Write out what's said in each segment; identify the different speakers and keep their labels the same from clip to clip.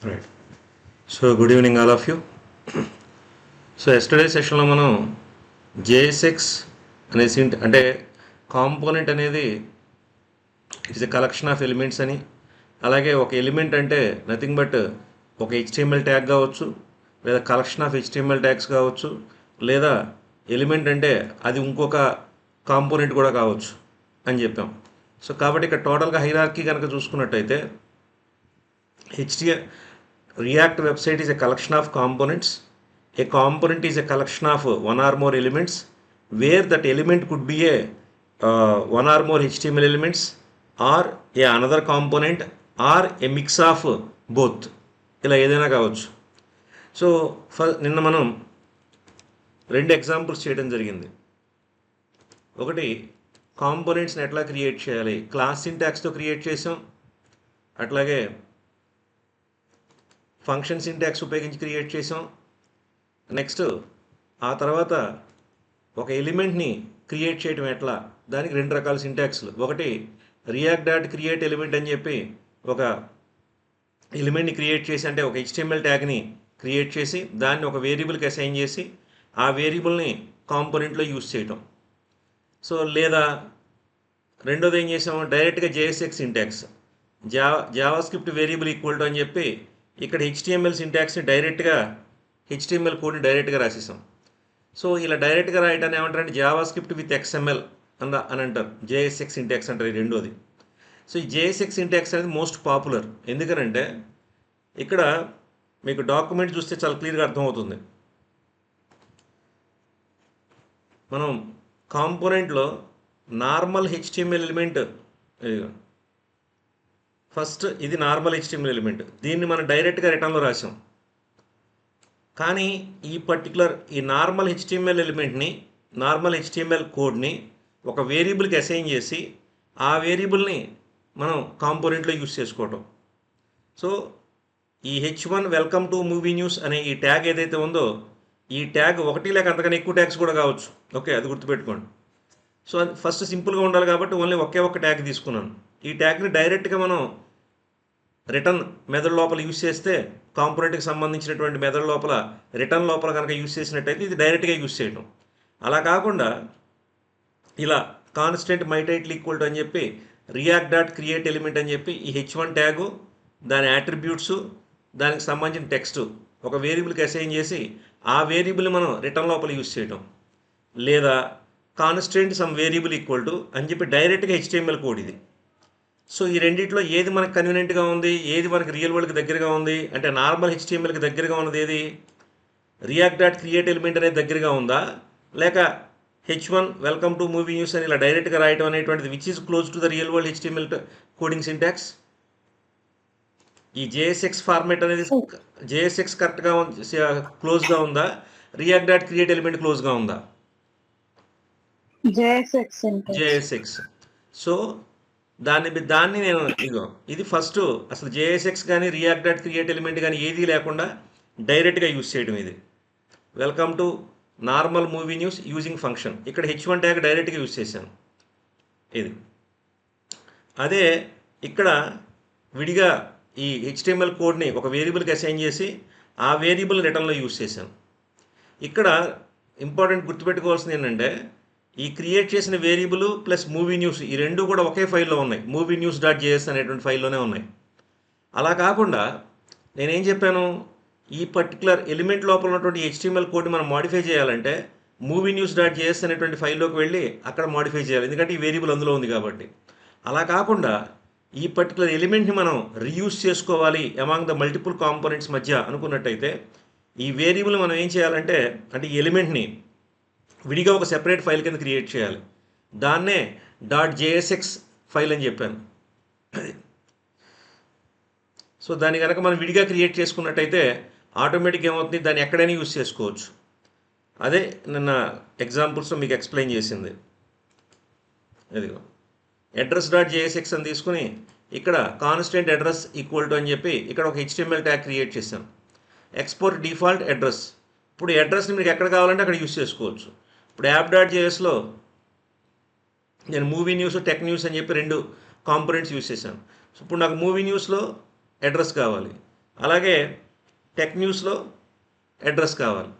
Speaker 1: Right. So good evening all of you. So yesterday సెషన్లో మనం JSX అనేసి అంటే కాంపోనెంట్ అనేది it's a collection of elements అని, అలాగే ఒక ఎలిమెంట్ అంటే నథింగ్ బట్ ఒక హెచ్టిఎంఎల్ ట్యాగ్ కావచ్చు, లేదా కలెక్షన్ ఆఫ్ హెచ్టిఎంఎల్ ట్యాగ్స్ కావచ్చు, లేదా ఎలిమెంట్ అంటే అది ఇంకొక కాంపోనెంట్ కూడా కావచ్చు అని చెప్పాం. సో కాబట్టి ఇక్కడ టోటల్గా హైరార్కీ కనుక చూసుకున్నట్టయితే React website is a collection of components. A component is a collection of one or more elements, where that element could be a one or more HTML elements, or another component, or a mix of both. ఇలా ఏదైనా కావచ్చు. So నిన్న మనం రెండు examples చేయడం జరిగింది. ఒకటి కాంపోనెంట్స్ని ఎట్లా క్రియేట్ చేయాలి, క్లాస్ సింటాక్స్తో క్రియేట్ చేసాం. అట్లాగే ఫంక్షన్ సింటాక్స్ ఉపయోగించి క్రియేట్ చేసాం. నెక్స్ట్ ఆ తర్వాత ఒక ఎలిమెంట్ని క్రియేట్ చేయడం ఎట్లా, దానికి రెండు రకాల సింటాక్స్లు. ఒకటి రియాక్ట్ డాట్ క్రియేట్ ఎలిమెంట్ అని చెప్పి ఒక ఎలిమెంట్ని క్రియేట్ చేసి, అంటే ఒక హెచ్టిఎంఎల్ ట్యాగ్ని క్రియేట్ చేసి దాన్ని ఒక వేరియబుల్కి అసైన్ చేసి ఆ వేరియబుల్ని కాంపోనెంట్లో యూజ్ చేయటం. సో లేదా రెండోది ఏం చేసాము, డైరెక్ట్గా JSX syntax JavaScript variable equal to అని చెప్పి ఇక్కడ హెచ్టిఎంఎల్ సింటాక్స్ని డైరెక్ట్గా హెచ్టిఎంఎల్ కోడ్ని డైరెక్ట్గా రాసేసాం. సో ఇలా డైరెక్ట్గా రాయటాన్ని ఏమంటారంటే జావాస్క్రిప్ట్ విత్ ఎక్స్ఎంఎల్ అని అంటారు, జేఎస్ఎక్స్ సింటాక్స్ అంటారు ఈ రెండోది. సో ఈ జేఎస్ఎక్స్ సింటాక్స్ అనేది మోస్ట్ పాపులర్. ఎందుకనంటే ఇక్కడ మీకు డాక్యుమెంట్ చూస్తే చాలా క్లియర్గా అర్థమవుతుంది. మనం కాంపోనెంట్లో నార్మల్ హెచ్టిఎంఎల్ ఎలిమెంట్, ఫస్ట్ ఇది నార్మల్ హెచ్టిఎంఎల్ ఎలిమెంట్, దీన్ని మనం డైరెక్ట్గా రిటర్న్లో రాసాం. కానీ ఈ పర్టికులర్ ఈ నార్మల్ హెచ్టిఎంఎల్ ఎలిమెంట్ని, నార్మల్ హెచ్టిఎంఎల్ కోడ్ని ఒక వేరియబుల్కి అసైన్ చేసి ఆ వేరియబుల్ని మనం కాంపోనెంట్లో యూస్ చేసుకోవటం. సో ఈ H1 welcome to movie news అనే ఈ ట్యాగ్ ఏదైతే ఉందో, ఈ ట్యాగ్ ఒకటి లేక అంతకన్నా ఎక్కువ ట్యాగ్స్ కూడా కావచ్చు. ఓకే, అది గుర్తుపెట్టుకోండి. సో అది ఫస్ట్ సింపుల్గా ఉండాలి కాబట్టి ఓన్లీ ఒకే ఒక ట్యాగ్ తీసుకున్నాను. ఈ ట్యాగ్ని డైరెక్ట్గా మనం రిటర్న్ మెథడ్ లోపల యూస్ చేస్తే, కాంపోనెంట్కి సంబంధించినటువంటి మెథడ్ లోపల రిటర్న్ లోపల కనుక యూస్ చేసినట్టయితే ఇది డైరెక్ట్గా యూస్ చేయటం. అలా కాకుండా ఇలా constant my title equal to అని చెప్పి రియాక్ట్ డాట్ క్రియేట్ ఎలిమెంట్ అని చెప్పి ఈ H1 ట్యాగు, దాని యాట్రిబ్యూట్స్, దానికి సంబంధించిన టెక్స్ట్ ఒక వేరియబుల్కి అసైన్ చేసి ఆ వేరియబుల్ని మనం రిటర్న్ లోపల యూస్ చేయటం. లేదా constant some variable equal to అని చెప్పి డైరెక్ట్గా HTML కోడ్ ఇది. సో ఈ రెండిట్లో ఏది మనకు కన్వీనియంట్గా ఉంది, ఏది మనకి రియల్ వరల్డ్కి దగ్గరగా ఉంది అంటే నార్మల్ హెచ్టిఎంఎల్కి దగ్గరగా ఉన్నది ఏది, రియాక్ట్ డాట్ క్రియేట్ ఎలిమెంట్ అనేది దగ్గరగా ఉందా, లేక H1 welcome to movie news అని ఇలా డైరెక్ట్గా రాయటం అనేటువంటిది which is close to the real world HTML coding syntax. ఈ జేఎస్ఎక్స్ ఫార్మేట్ అనేది జేఎస్ఎక్స్ కరెక్ట్గా క్లోజ్గా ఉందా, రియాక్ట్ డాట్ క్రియేట్ ఎలిమెంట్ క్లోజ్గా ఉందా, జేఎస్ఎక్స్. సో దాన్ని నేను ఇది ఫస్ట్ అసలు జేఎస్ఎక్స్ కానీ రియాక్ట్ డాట్ క్రియేట్ ఎలిమెంట్ కానీ ఏదీ లేకుండా డైరెక్ట్గా యూస్ చేయడం. ఇది welcome to normal movie news using function, ఇక్కడ H1 ట్యాగ్ డైరెక్ట్గా యూస్ చేశాను ఇది. అదే ఇక్కడ విడిగా ఈ HTML కోడ్ని ఒక వేరియబుల్కి అసైన్ చేసి ఆ వేరియబుల్ రిటర్న్లో యూస్ చేశాను. ఇక్కడ ఇంపార్టెంట్ గుర్తుపెట్టుకోవాల్సింది ఏంటంటే ఈ క్రియేట్ చేసిన వేరియబుల్ ప్లస్ మూవీ న్యూస్ ఈ రెండు కూడా ఒకే ఫైల్లో ఉన్నాయి, మూవీ న్యూస్ డాట్ జేఎస్ అనేటువంటి ఫైల్లోనే ఉన్నాయి. అలా కాకుండా నేనేం చెప్పాను, ఈ పర్టికులర్ ఎలిమెంట్ లోపల ఉన్నటువంటి HTML కోడ్ని మనం మాడిఫై చేయాలంటే మూవీ న్యూస్ డాట్ జేఎస్ అనేటువంటి ఫైల్లోకి వెళ్ళి అక్కడ మాడిఫై చేయాలి, ఎందుకంటే ఈ వేరియబుల్ అందులో ఉంది కాబట్టి. అలా కాకుండా ఈ పర్టికులర్ ఎలిమెంట్ని మనం రీయూస్ చేసుకోవాలి అమాంగ్ ద మల్టిపుల్ కాంపోనెంట్స్ మధ్య అనుకున్నట్టయితే ఈ వేరియబుల్ మనం ఏం చేయాలంటే, అంటే ఈ ఎలిమెంట్ని విడిగా ఒక సెపరేట్ ఫైల్ కింద క్రియేట్ చేయాలి. దాన్నే .jsx ఫైల్ అని చెప్పాను. సో దాన్ని కనుక మనం విడిగా క్రియేట్ చేసుకున్నట్టయితే ఆటోమేటిక్గా ఏమవుతుంది, దాన్ని ఎక్కడైనా యూస్ చేసుకోవచ్చు. అదే నిన్న ఎగ్జాంపుల్స్లో మీకు ఎక్స్ప్లెయిన్ చేసింది. ఇదిగో అడ్రస్ .jsx అని తీసుకుని ఇక్కడ కాన్స్టెంట్ అడ్రస్ ఈక్వల్ టు అని చెప్పి ఇక్కడ ఒక HTML ట్యాగ్ క్రియేట్ చేశాను. Export default address. ఇప్పుడు ఈ అడ్రస్ని మీకు ఎక్కడ కావాలంటే అక్కడ యూస్ చేసుకోవచ్చు. ఇప్పుడు యాప్.jsలో నేను మూవీ న్యూస్, టెక్ న్యూస్ అని చెప్పి రెండు కాంపోనెంట్స్ యూస్ చేశాను. సో ఇప్పుడు నాకు మూవీ న్యూస్లో అడ్రస్ కావాలి, అలాగే టెక్ న్యూస్లో అడ్రస్ కావాలి.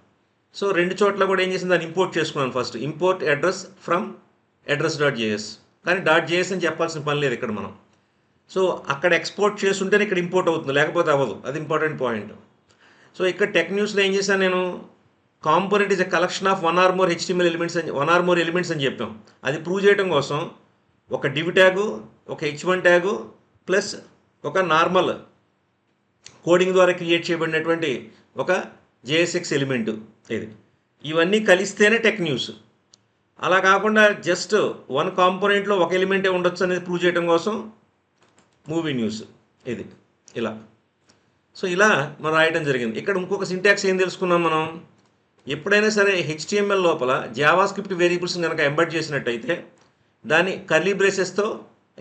Speaker 1: సో రెండు చోట్ల కూడా ఏం చేసింది, దాన్ని ఇంపోర్ట్ చేసుకున్నాను. First import address from address dot JS, కానీ డాట్ జేఎస్ అని చెప్పాల్సిన పని లేదు ఇక్కడ మనం. సో అక్కడ ఎక్స్పోర్ట్ చేస్తుంటేనే ఇక్కడ ఇంపోర్ట్ అవుతుంది, లేకపోతే అవ్వదు. అది ఇంపార్టెంట్ పాయింట్. సో ఇక్కడ టెక్ న్యూస్లో ఏం చేశాను నేను, component is a collection of one or more elements అని చెప్పాం. అది ప్రూవ్ చేయడం కోసం ఒక డివ్ ట్యాగు, ఒక H1 ట్యాగు ప్లస్ ఒక నార్మల్ కోడింగ్ ద్వారా క్రియేట్ చేయబడినటువంటి ఒక JSX ఎలిమెంట్ ఇది. ఇవన్నీ కలిస్తేనే టెక్ న్యూస్. అలా కాకుండా జస్ట్ వన్ కాంపోనెంట్లో ఒక ఎలిమెంటే ఉండొచ్చు అనేది ప్రూవ్ చేయడం కోసం మూవీ న్యూస్ ఇది ఇలా. సో ఇలా మనం రాయడం జరిగింది. ఇక్కడ ఇంకొక సింటాక్స్ ఏం తెలుసుకున్నాం మనం, ఎప్పుడైనా సరే HTML లోపల జావాస్క్రిప్ట్ వేరియబుల్స్ని కనుక ఎంబెడ్ చేసినట్టయితే దాన్ని కర్లీ బ్రేసెస్తో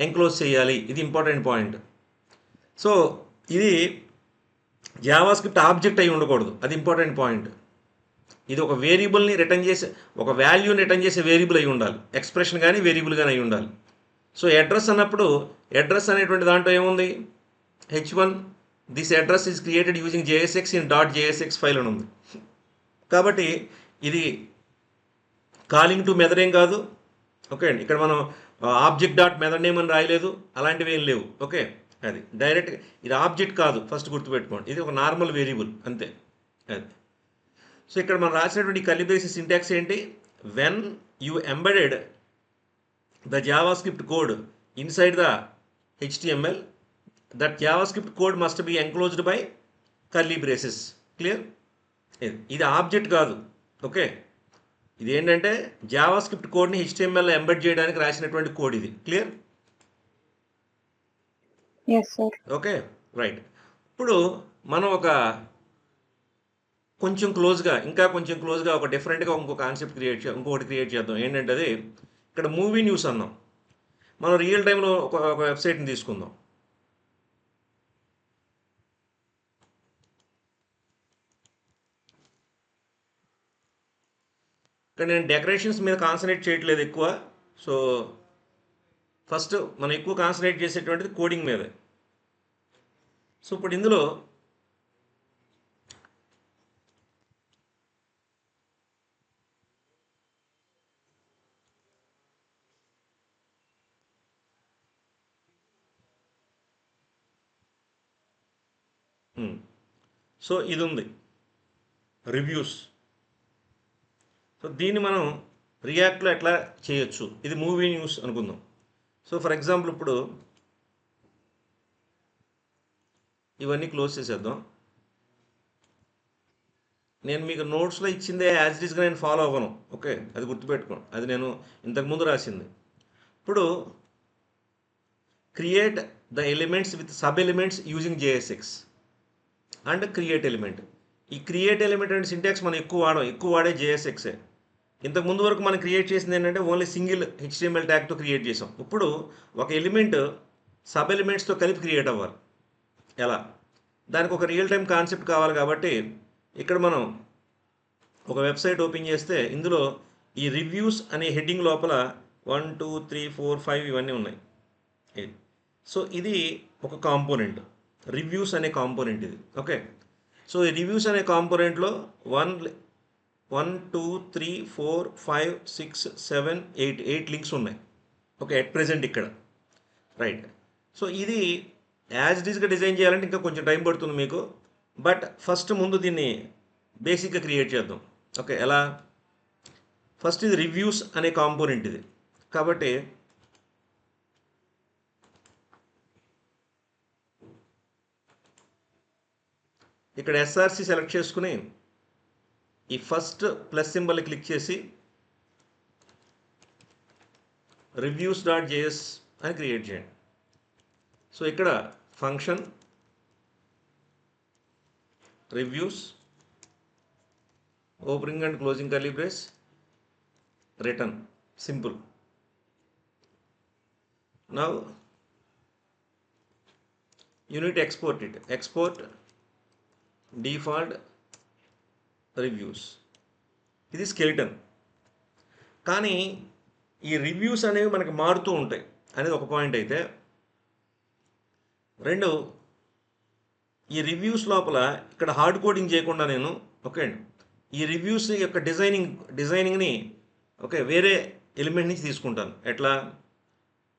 Speaker 1: ఎంక్లోజ్ చేయాలి. ఇది ఇంపార్టెంట్ పాయింట్. సో ఇది జావాస్క్రిప్ట్ ఆబ్జెక్ట్ అయి ఉండకూడదు, అది ఇంపార్టెంట్ పాయింట్. ఇది ఒక వేరియబుల్ని రిటర్న్ చేసే, ఒక వాల్యూని రిటర్న్ చేసే వేరియబుల్ అయి ఉండాలి, ఎక్స్ప్రెషన్ కానీ వేరియబుల్ కానీ అయి ఉండాలి. సో అడ్రస్ అన్నప్పుడు అడ్రస్ అనేటువంటి దాంట్లో ఏముంది, H1 this address is created using JSX in .jsx file అని ఉంది. కాబట్టి ఇది కాలింగ్ టు మెథడ్ ఏం కాదు. ఓకే అండి, ఇక్కడ మనం ఆబ్జెక్ట్ డాట్ మెథడ్ నేమ్ అని రాయలేదు, అలాంటివి ఏం లేవు. ఓకే, అది డైరెక్ట్, ఇది ఆబ్జెక్ట్ కాదు, ఫస్ట్ గుర్తుపెట్టుకోండి. ఇది ఒక నార్మల్ వేరియబుల్ అంతే. అది సో ఇక్కడ మనం రాసినటువంటి కర్లీ బ్రేసెస్ సింటాక్స్ ఏంటి, when you embedded the JavaScript code inside the HTML, that JavaScript code must be enclosed by curly braces. Clear? ఇది ఆబ్జెక్ట్ కాదు. ఓకే, ఇది ఏంటంటే జావాస్క్రిప్ట్ కోడ్ని HTML ఎంబెడ్ చేయడానికి రాసినటువంటి కోడ్ ఇది. క్లియర్? Okay, right. ఇప్పుడు మనం ఇంకా కొంచెం క్లోజ్గా ఒక డిఫరెంట్గా ఇంకో కాన్సెప్ట్ ఇంకొకటి క్రియేట్ చేద్దాం. ఏంటంటే అది ఇక్కడ మూవీ న్యూస్ అన్నాం. మనం రియల్ టైంలో ఒక వెబ్సైట్ని తీసుకుందాం. ఇక్కడ నేను డెకరేషన్స్ మీద కాన్సన్ట్రేట్ చేయట్లేదు ఎక్కువ. సో ఫస్ట్ మనం ఎక్కువ కాన్సన్ట్రేట్ చేసేటువంటిది కోడింగ్ మీదే. సో ఇప్పుడు ఇందులో సో ఇది ఉంది రివ్యూస్. సో దీన్ని మనం రియాక్ట్లో ఎట్లా చేయొచ్చు, ఇది మూవీ న్యూస్ అనుకుందాం. సో ఫర్ ఎగ్జాంపుల్ ఇప్పుడు ఇవన్నీ క్లోజ్ చేసేద్దాం. నేను మీకు నోట్స్లో ఇచ్చిందే యాజ్ ఇట్ ఈస్గా నేను ఫాలో అవ్వను. ఓకే, అది గుర్తుపెట్టుకోండి, అది నేను ఇంతకుముందు రాసింది. ఇప్పుడు create the elements with sub elements using JSX and create element. ఈ క్రియేట్ ఎలిమెంట్ అండ్ సింటాక్స్ మనం ఎక్కువ వాడే JSXే. ఇంతకుముందు వరకు మనం క్రియేట్ చేసింది ఏంటంటే ఓన్లీ సింగిల్ HTML ట్యాగ్తో క్రియేట్ చేసాం. ఇప్పుడు ఒక ఎలిమెంట్ సబ్ ఎలిమెంట్స్తో కలిపి క్రియేట్ అవ్వాలి. ఎలా, దానికి ఒక రియల్ టైం కాన్సెప్ట్ కావాలి. కాబట్టి ఇక్కడ మనం ఒక వెబ్సైట్ ఓపెన్ చేస్తే ఇందులో ఈ రివ్యూస్ అనే హెడ్డింగ్ లోపల 1 2 3 4 5 ఇవన్నీ ఉన్నాయి. సో ఇది ఒక కాంపోనెంట్, రివ్యూస్ అనే కాంపోనెంట్ ఇది. ఓకే, సో ఈ రివ్యూస్ అనే కాంపోనెంట్లో 1 2 3 4 5 6 7 8 లింక్స్ ఉన్నాయి. ఓకే, ఎట్ ప్రెజెంట్ ఇక్కడ. రైట్. సో ఇది యాజ్ ఇట్ ఈస్గా డిజైన్ చేయాలంటే ఇంకా కొంచెం టైం పడుతుంది మీకు. బట్ ఫస్ట్ ముందు దీన్ని బేసిక్గా క్రియేట్ చేద్దాం. ఓకే, ఎలా, ఫస్ట్ ఇది రివ్యూస్ అనే కాంపోనెంట్ ఇది. కాబట్టి ఇక్కడ SRC సెలెక్ట్ చేసుకుని ఈ ఫస్ట్ ప్లస్ సింబల్ క్లిక్ చేసి reviews.js అని క్రియేట్ చేయండి. సో ఇక్కడ function reviews opening and closing curly brace return, simple. Now you need to export it. Export default reviews. ఇది స్కెలిటన్. కానీ ఈ రివ్యూస్ అనేవి మనకి మారుతూ ఉంటాయి అనేది ఒక పాయింట్ అయితే, రెండు ఈ రివ్యూస్ లోపల ఇక్కడ హార్డ్ కోడింగ్ చేయకుండా నేను ఓకే అండి ఈ రివ్యూస్ యొక్క డిజైనింగ్ని ఓకే వేరే ఎలిమెంట్ నుంచి తీసుకుంటాను ఎట్లా.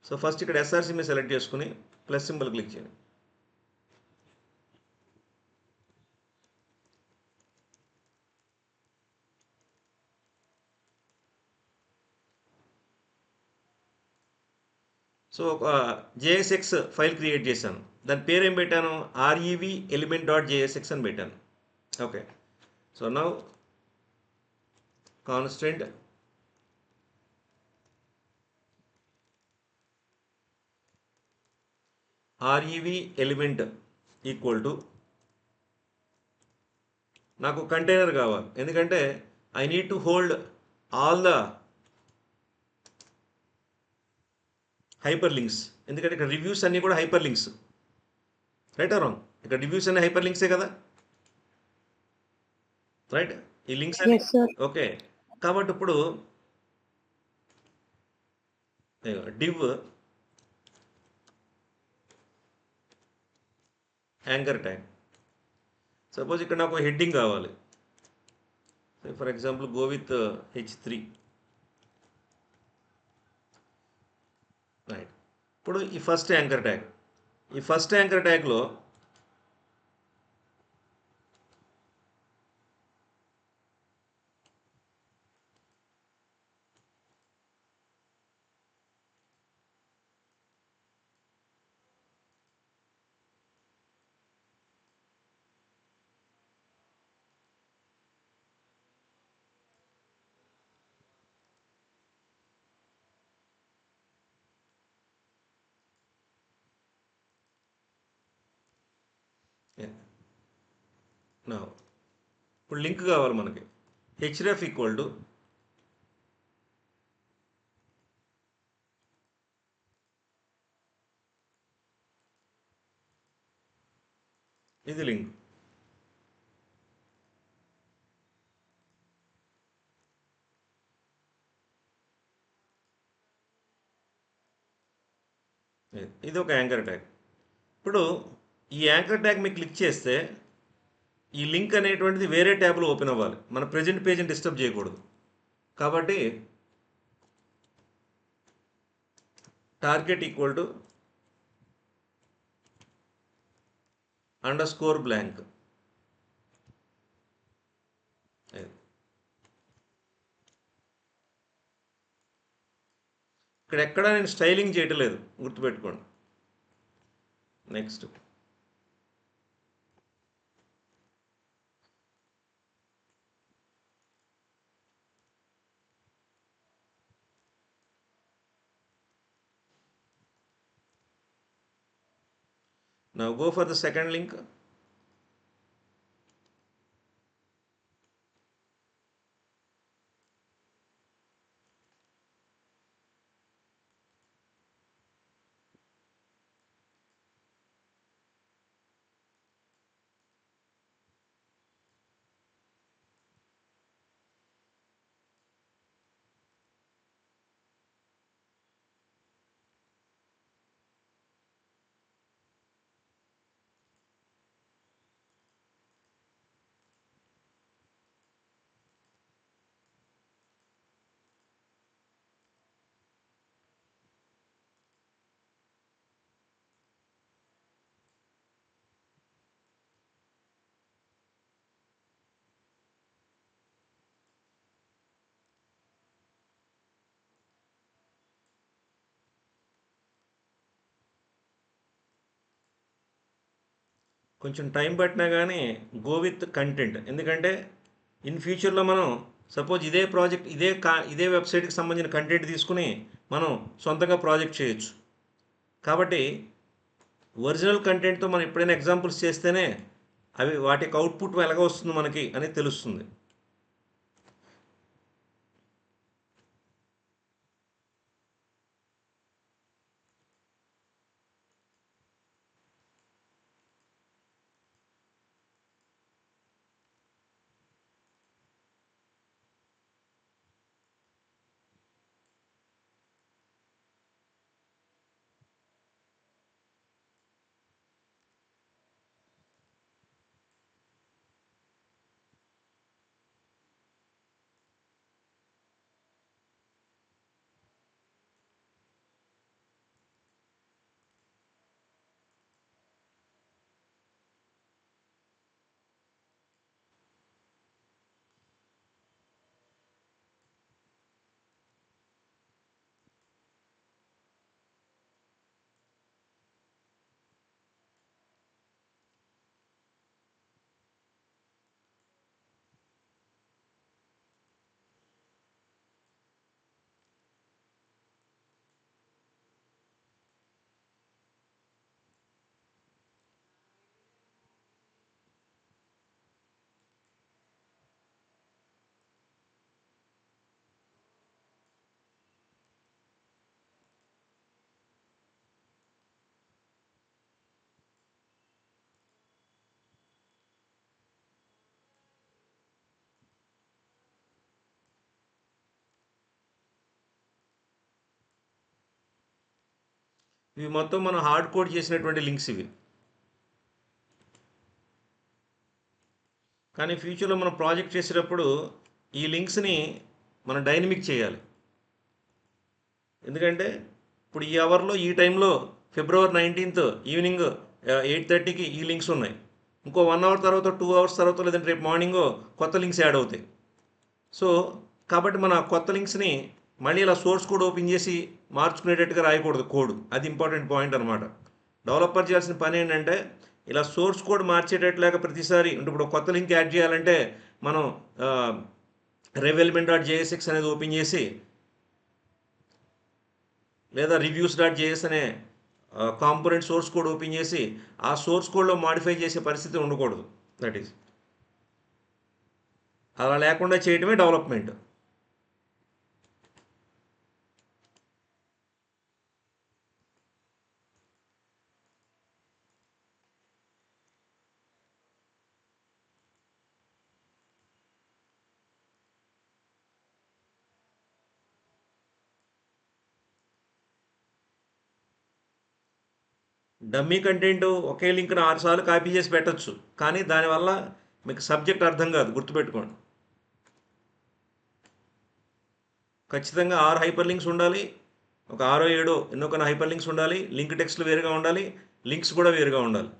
Speaker 1: సో ఫస్ట్ ఇక్కడ ఎస్ఆర్సీ మీద సెలెక్ట్ చేసుకుని ప్లస్ సింబల్ క్లిక్ చేయండి. సో ఒక జేఎస్ఎక్స్ ఫైల్ క్రియేట్ చేశాను. దాని పేరు ఏం పెట్టాను, ఆర్ఈవి ఎలిమెంట్ డాట్ జేఎస్ఎక్స్ అని పెట్టాను. Okay, so now constant REV element equal to నాకు కంటైనర్ కావాలి, ఎందుకంటే I need to hold all the hyperlinks, ఎందుకంటే ఇక్కడ రివ్యూస్ అన్నీ కూడా hyperlinks. Right or wrong? ఇక్కడ రివ్యూస్ అన్నీ హైపర్ లింక్సే కదా, రైట్? ఈ లింక్స్ అన్ని
Speaker 2: Yes, sir.
Speaker 1: ఓకే. కాబట్టి ఇప్పుడు డివ్ యాంకర్ ట్యాగ్. సపోజ్ ఇక్కడ నాకు హెడ్డింగ్ కావాలి, for example go with H3. Right, ఇప్పుడు ఈ ఫస్ట్ యాంకర్ ట్యాగ్లో నా ఇప్పుడు లింక్ కావాలి మనకి, href ఈక్వల్ టు ఇది లింక్. ఇది ఒక యాంకర్ ట్యాగ్. ఇప్పుడు ఈ యాంకర్ ట్యాగ్ మీకు క్లిక్ చేస్తే ఈ లింక్ అనేటువంటిది వేరే ట్యాబ్లో ఓపెన్ అవ్వాలి, మన ప్రజెంట్ పేజ్ని డిస్టర్బ్ చేయకూడదు. కాబట్టి target equal to underscore blank. ఇక్కడ ఎక్కడా నేను స్టైలింగ్ చేయటం లేదు, గుర్తుపెట్టుకోండి. Next now go for the second link. కొంచెం టైం పట్టినా కానీ గో విత్ కంటెంట్, ఎందుకంటే ఇన్ ఫ్యూచర్లో మనం సపోజ్ ఇదే ప్రాజెక్ట్ ఇదే వెబ్సైట్కి సంబంధించిన కంటెంట్ తీసుకుని మనం సొంతంగా ప్రాజెక్ట్ చేయొచ్చు. కాబట్టి ఒరిజినల్ కంటెంట్తో మనం ఎప్పుడైనా ఎగ్జాంపుల్స్ చేస్తేనే అవి వాటికి అవుట్పుట్ ఎలాగ వస్తుంది మనకి అనేది తెలుస్తుంది. ఇవి మొత్తం మనం హార్డ్ కోడ్ చేసినటువంటి లింక్స్ ఇవి. కానీ ఫ్యూచర్లో మనం ప్రాజెక్ట్ చేసేటప్పుడు ఈ లింక్స్ని మనం డైనమిక్ చేయాలి. ఎందుకంటే ఇప్పుడు ఈ అవర్లో ఈ టైంలో ఫిబ్రవరి 19th ఈవినింగ్ 8:30కి ఈ లింక్స్ ఉన్నాయి. ఇంకో 1 అవర్ తర్వాత 2 అవర్స్ తర్వాత లేదంటే రేపు మార్నింగ్ కొత్త లింక్స్ యాడ్ అవుతాయి. సో కాబట్టి మన కొత్త లింక్స్ని మళ్ళీ ఇలా సోర్స్ కోడ్ ఓపెన్ చేసి మార్చుకునేటట్టుగా రాయకూడదు కోడ్. అది ఇంపార్టెంట్ పాయింట్ అనమాట. డెవలపర్ చేయాల్సిన పని ఏంటంటే ఇలా సోర్స్ కోడ్ మార్చేటట్లాగా ప్రతిసారి అంటే ఇప్పుడు కొత్త లింక్ యాడ్ చేయాలంటే మనం rev_element.jsx అనేది ఓపెన్ చేసి లేదా reviews.js అనే కాంపోనెంట్ సోర్స్ కోడ్ ఓపెన్ చేసి ఆ సోర్స్ కోడ్లో మాడిఫై చేసే పరిస్థితి ఉండకూడదు. దట్ ఈస్ అలా లేకుండా చేయడమే డెవలప్మెంట్. డమ్మీ కంటెంట్ ఒకే లింక్ను 6 సార్లు కాపీ చేసి పెట్టచ్చు, కానీ దానివల్ల మీకు సబ్జెక్ట్ అర్థం కాదు. గుర్తుపెట్టుకోండి, ఖచ్చితంగా 6 హైపర్ లింక్స్ ఉండాలి. ఒక 6 7 ఎన్నో కొన్ని హైపర్ లింక్స్ ఉండాలి. లింక్ టెక్స్ట్లు వేరుగా ఉండాలి, లింక్స్ కూడా వేరుగా ఉండాలి.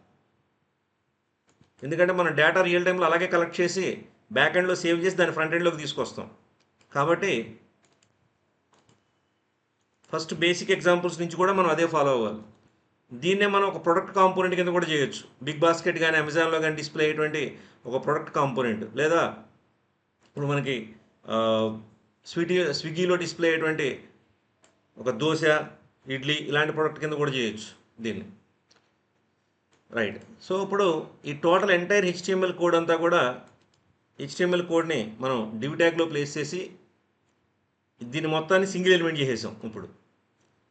Speaker 1: ఎందుకంటే మనం డేటా రియల్ టైంలో అలాగే కలెక్ట్ చేసి బ్యాక్ ఎండ్లో సేవ్ చేసి దాన్ని ఫ్రంట్ ఎండ్లోకి తీసుకొస్తాం. కాబట్టి ఫస్ట్ బేసిక్ ఎగ్జాంపుల్స్ నుంచి కూడా మనం అదే ఫాలో అవ్వాలి. దీన్నే మనం ఒక ప్రొడక్ట్ కాంపోనెంట్ కింద కూడా చేయొచ్చు. బిగ్ బాస్కెట్ కానీ అమెజాన్లో కానీ డిస్ప్లే అయ్యేటువంటి ఒక ప్రొడక్ట్ కాంపోనెంట్, లేదా ఇప్పుడు మనకి స్విగ్గీలో డిస్ప్లే అయ్యేటువంటి ఒక దోశ, ఇడ్లీ ఇలాంటి ప్రొడక్ట్ కింద కూడా చేయొచ్చు దీన్ని. రైట్. సో ఇప్పుడు ఈ టోటల్ ఎంటైర్ HTML కోడ్ అంతా కూడా HTML కోడ్ని మనం డివ్ ట్యాగ్లో ప్లేస్ చేసి దీన్ని మొత్తాన్ని సింగిల్ ఎలిమెంట్ చేసేసాం. ఇప్పుడు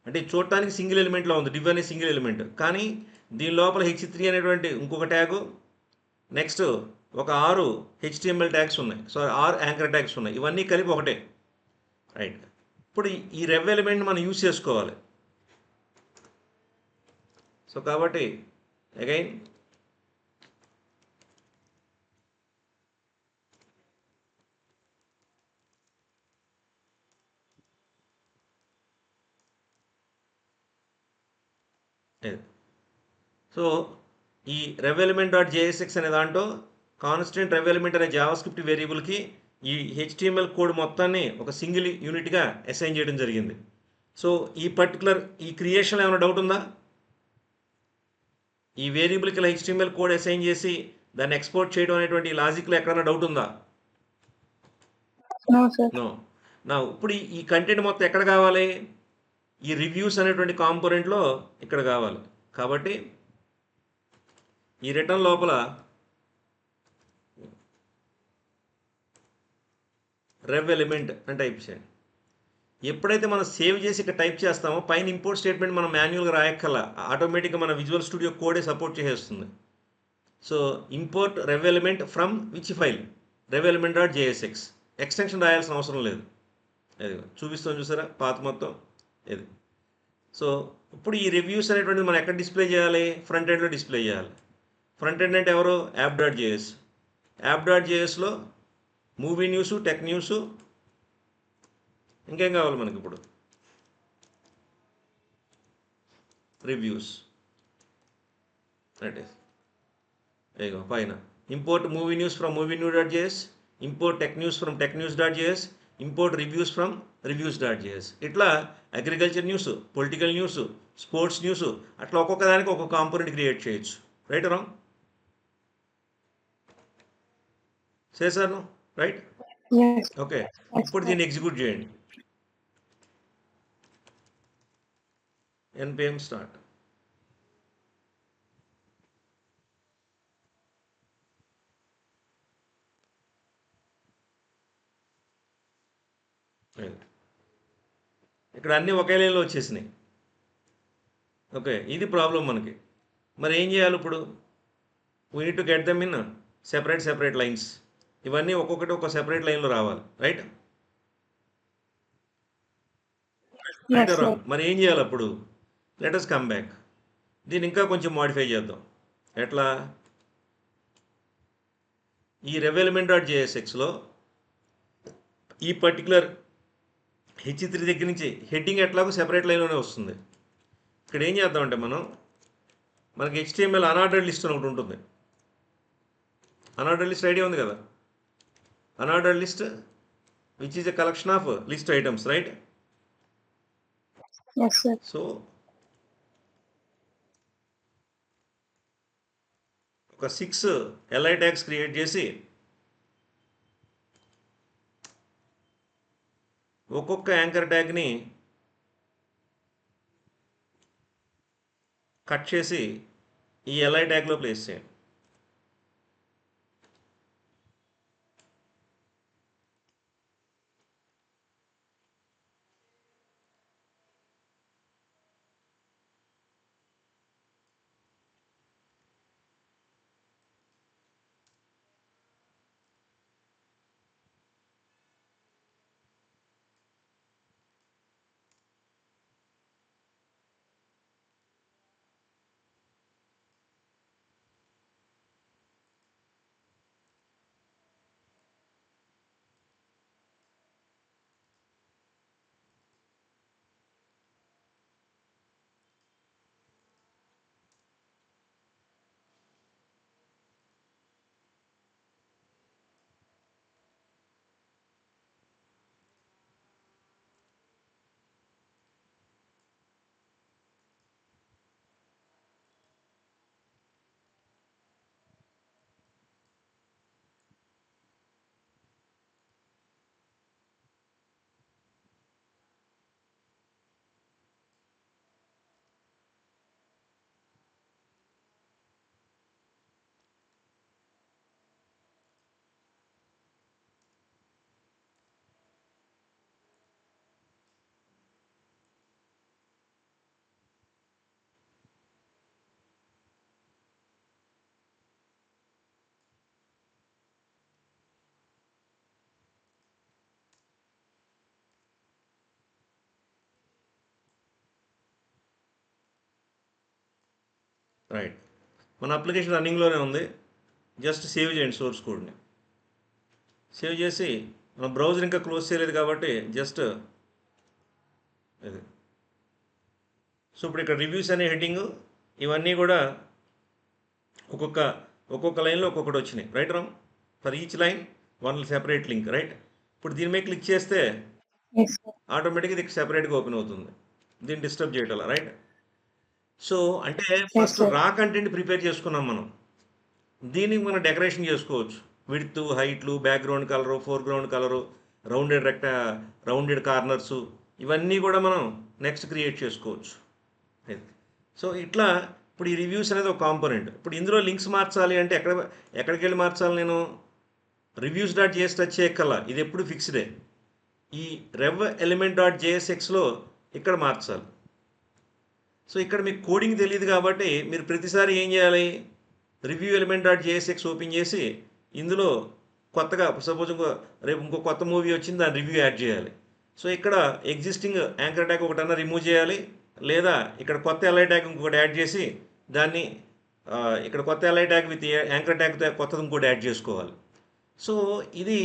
Speaker 1: అంటే చూడటానికి సింగిల్ ఎలిమెంట్లో ఉంది, డివ్ అనే సింగిల్ ఎలిమెంట్, కానీ దీని లోపల H3 అనేటువంటి ఇంకొక ట్యాగు, నెక్స్ట్ ఒక 6 HTML ట్యాగ్స్ ఉన్నాయి. సో 6 యాంకర్ ట్యాగ్స్ ఉన్నాయి. ఇవన్నీ కలిపి ఒకటే. రైట్. ఇప్పుడు ఈ రెవ్ ఎలిమెంట్ మనం యూజ్ చేసుకోవాలి. సో కాబట్టి అగైన్ సో ఈ rev_element.jsx అనే దాంట్లో కాన్స్టెంట్ rev_element అనే జావాస్క్రిప్ట్ వేరియబుల్కి ఈ HTML కోడ్ మొత్తాన్ని ఒక సింగిల్ యూనిట్గా అసైన్ చేయడం జరిగింది. సో ఈ పర్టికులర్ ఈ క్రియేషన్లో ఏమైనా డౌట్ ఉందా? ఈ వేరియబుల్కి ఇలా HTML కోడ్ అసైన్ చేసి దాన్ని ఎక్స్పోర్ట్ చేయడం అనేటువంటి లాజిక్లో ఎక్కడైనా డౌట్ ఉందా? నో. నా ఇప్పుడు ఈ కంటెంట్ మొత్తం ఎక్కడ కావాలి? ఈ రివ్యూస్ అనేటువంటి కాంపోనెంట్లో ఇక్కడ కావాలి. కాబట్టి ఈ రిటర్న్ లోపల రెవ్ ఎలిమెంట్ అని టైప్ చేయండి. ఎప్పుడైతే మనం సేవ్ చేసి ఇక్కడ టైప్ చేస్తామో పైన ఇంపోర్ట్ స్టేట్మెంట్ మనం మాన్యువల్గా రాయక్కల, ఆటోమేటిక్గా మన విజువల్ స్టూడియో కోడే సపోర్ట్ చేసేస్తుంది. So import rev element from which file? rev_element.jsx. Extension రాయాల్సిన అవసరం లేదు. అది చూపిస్తాం చూసారా పాత మొత్తం ఇది. సో ఇప్పుడు ఈ రివ్యూస్ అనేటువంటిది మనం ఎక్కడ డిస్ప్లే చేయాలి? ఫ్రంట్ ఎండ్లో డిస్ప్లే చేయాలి. ఫ్రంట్ ఎండ్ అంటే ఎవరు? app.js. app.jsలో మూవీ న్యూస్, టెక్ న్యూస్, ఇంకేం కావాలి మనకి ఇప్పుడు? రివ్యూస్. దట్ ఈస్ ఇగో పైన import movie news from movienews.js, import tech news from technews.js, import reviews from reviews.js. ఇట్లా agriculture news, political news, sports news, అట్లా ఒక్కొక్క దానికి ఒక్కొక్క కాంపోనెంట్ క్రియేట్ చేయొచ్చు. Right wrong? చేశాను రైట్? ఓకే. ఇప్పుడు దీన్ని ఎగ్జిక్యూట్ చేయండి. npm start. ఇక్కడ అన్నీ ఒకే లైన్లో వచ్చేసినాయి. ఓకే, ఇది ప్రాబ్లం మనకి. మరి ఏం చేయాలి ఇప్పుడు? We need to get them in separate lines. ఇవన్నీ ఒక్కొక్కటి ఒక సెపరేట్ లైన్లో రావాలి. రైట్? Right wrong? మరి ఏం చేయాలి అప్పుడు? Let us come back. దీన్ని ఇంకా కొంచెం మాడిఫై చేద్దాం. ఎట్లా? ఈ rev element డాట్ jsxలో ఈ పర్టికులర్ h3 దగ్గర నుంచి హెడ్డింగ్ ఎట్లాగో సెపరేట్ లైన్లోనే వస్తుంది. ఇక్కడ ఏం చేద్దామంటే మనకి HTML అనార్డర్డ్ లిస్ట్ అని ఒకటి ఉంటుంది. అనార్డర్డ్ లిస్ట్ ఐడియా ఉంది కదా? Unordered list which is a collection of list items, right?
Speaker 2: Yes, sir.
Speaker 1: So ఒక 6 li ట్యాగ్స్ క్రియేట్ చేసి ఒక్కొక్క యాంకర్ ట్యాగ్ని కట్ చేసి ఈ li ట్యాగ్లో ప్లేస్ చేయండి. రైట్, మన అప్లికేషన్ రన్నింగ్లోనే ఉంది. జస్ట్ సేవ్ చేయండి సోర్స్ కోడ్ని. సేవ్ చేసి మన బ్రౌజర్ ఇంకా క్లోజ్ చేయలేదు కాబట్టి జస్ట్ ఇది. సో ఇప్పుడు ఇక్కడ రివ్యూస్ అనే హెడ్డింగ్ ఇవన్నీ కూడా ఒక్కొక్క లైన్లో ఒక్కొక్కటి వచ్చినాయి, right Ram? For each line one separate link, right? ఇప్పుడు దీని మీద క్లిక్ చేస్తే
Speaker 2: Yes, sir.
Speaker 1: ఆటోమేటిక్గా ఇది సెపరేట్గా ఓపెన్ అవుతుంది. దీన్ని డిస్టర్బ్ చేయటం, రైట్? సో అంటే first
Speaker 2: sir.
Speaker 1: Raw content prepare చేసుకున్నాం మనం. దీనికి మనం డెకరేషన్ చేసుకోవచ్చు. విడ్త్, హైట్లు, background colour, foreground colour, rounded corners, ఇవన్నీ కూడా మనం నెక్స్ట్ క్రియేట్ చేసుకోవచ్చు. సో ఇట్లా ఇప్పుడు ఈ రివ్యూస్ అనేది ఒక కాంపోనెంట్. ఇప్పుడు ఇందులో లింక్స్ మార్చాలి అంటే ఎక్కడికి వెళ్ళి మార్చాలి? నేను రివ్యూస్ డాట్ జేఎస్ టచ్ చేయక్కల్లా, ఇది ఎప్పుడు ఫిక్స్డే. ఈ rev element డాట్ jsxలో ఇక్కడ మార్చాలి. సో ఇక్కడ మీకు కోడింగ్ తెలియదు కాబట్టి మీరు ప్రతిసారి ఏం చేయాలి? Review element dot jsx open చేసి ఇందులో కొత్తగా సపోజ్ రేపు ఇంకో కొత్త మూవీ వచ్చింది, దాని రివ్యూ యాడ్ చేయాలి. సో ఇక్కడ ఎగ్జిస్టింగ్ యాంకర్ ట్యాగ్ ఒకటన్నా రిమూవ్ చేయాలి, లేదా ఇక్కడ కొత్త ఎల్ఐ ట్యాగ్ ఇంకొకటి యాడ్ చేసి దాన్ని ఇక్కడ కొత్త LI tag with anchor tag కొత్తది ఇంకోటి యాడ్ చేసుకోవాలి. సో ఇది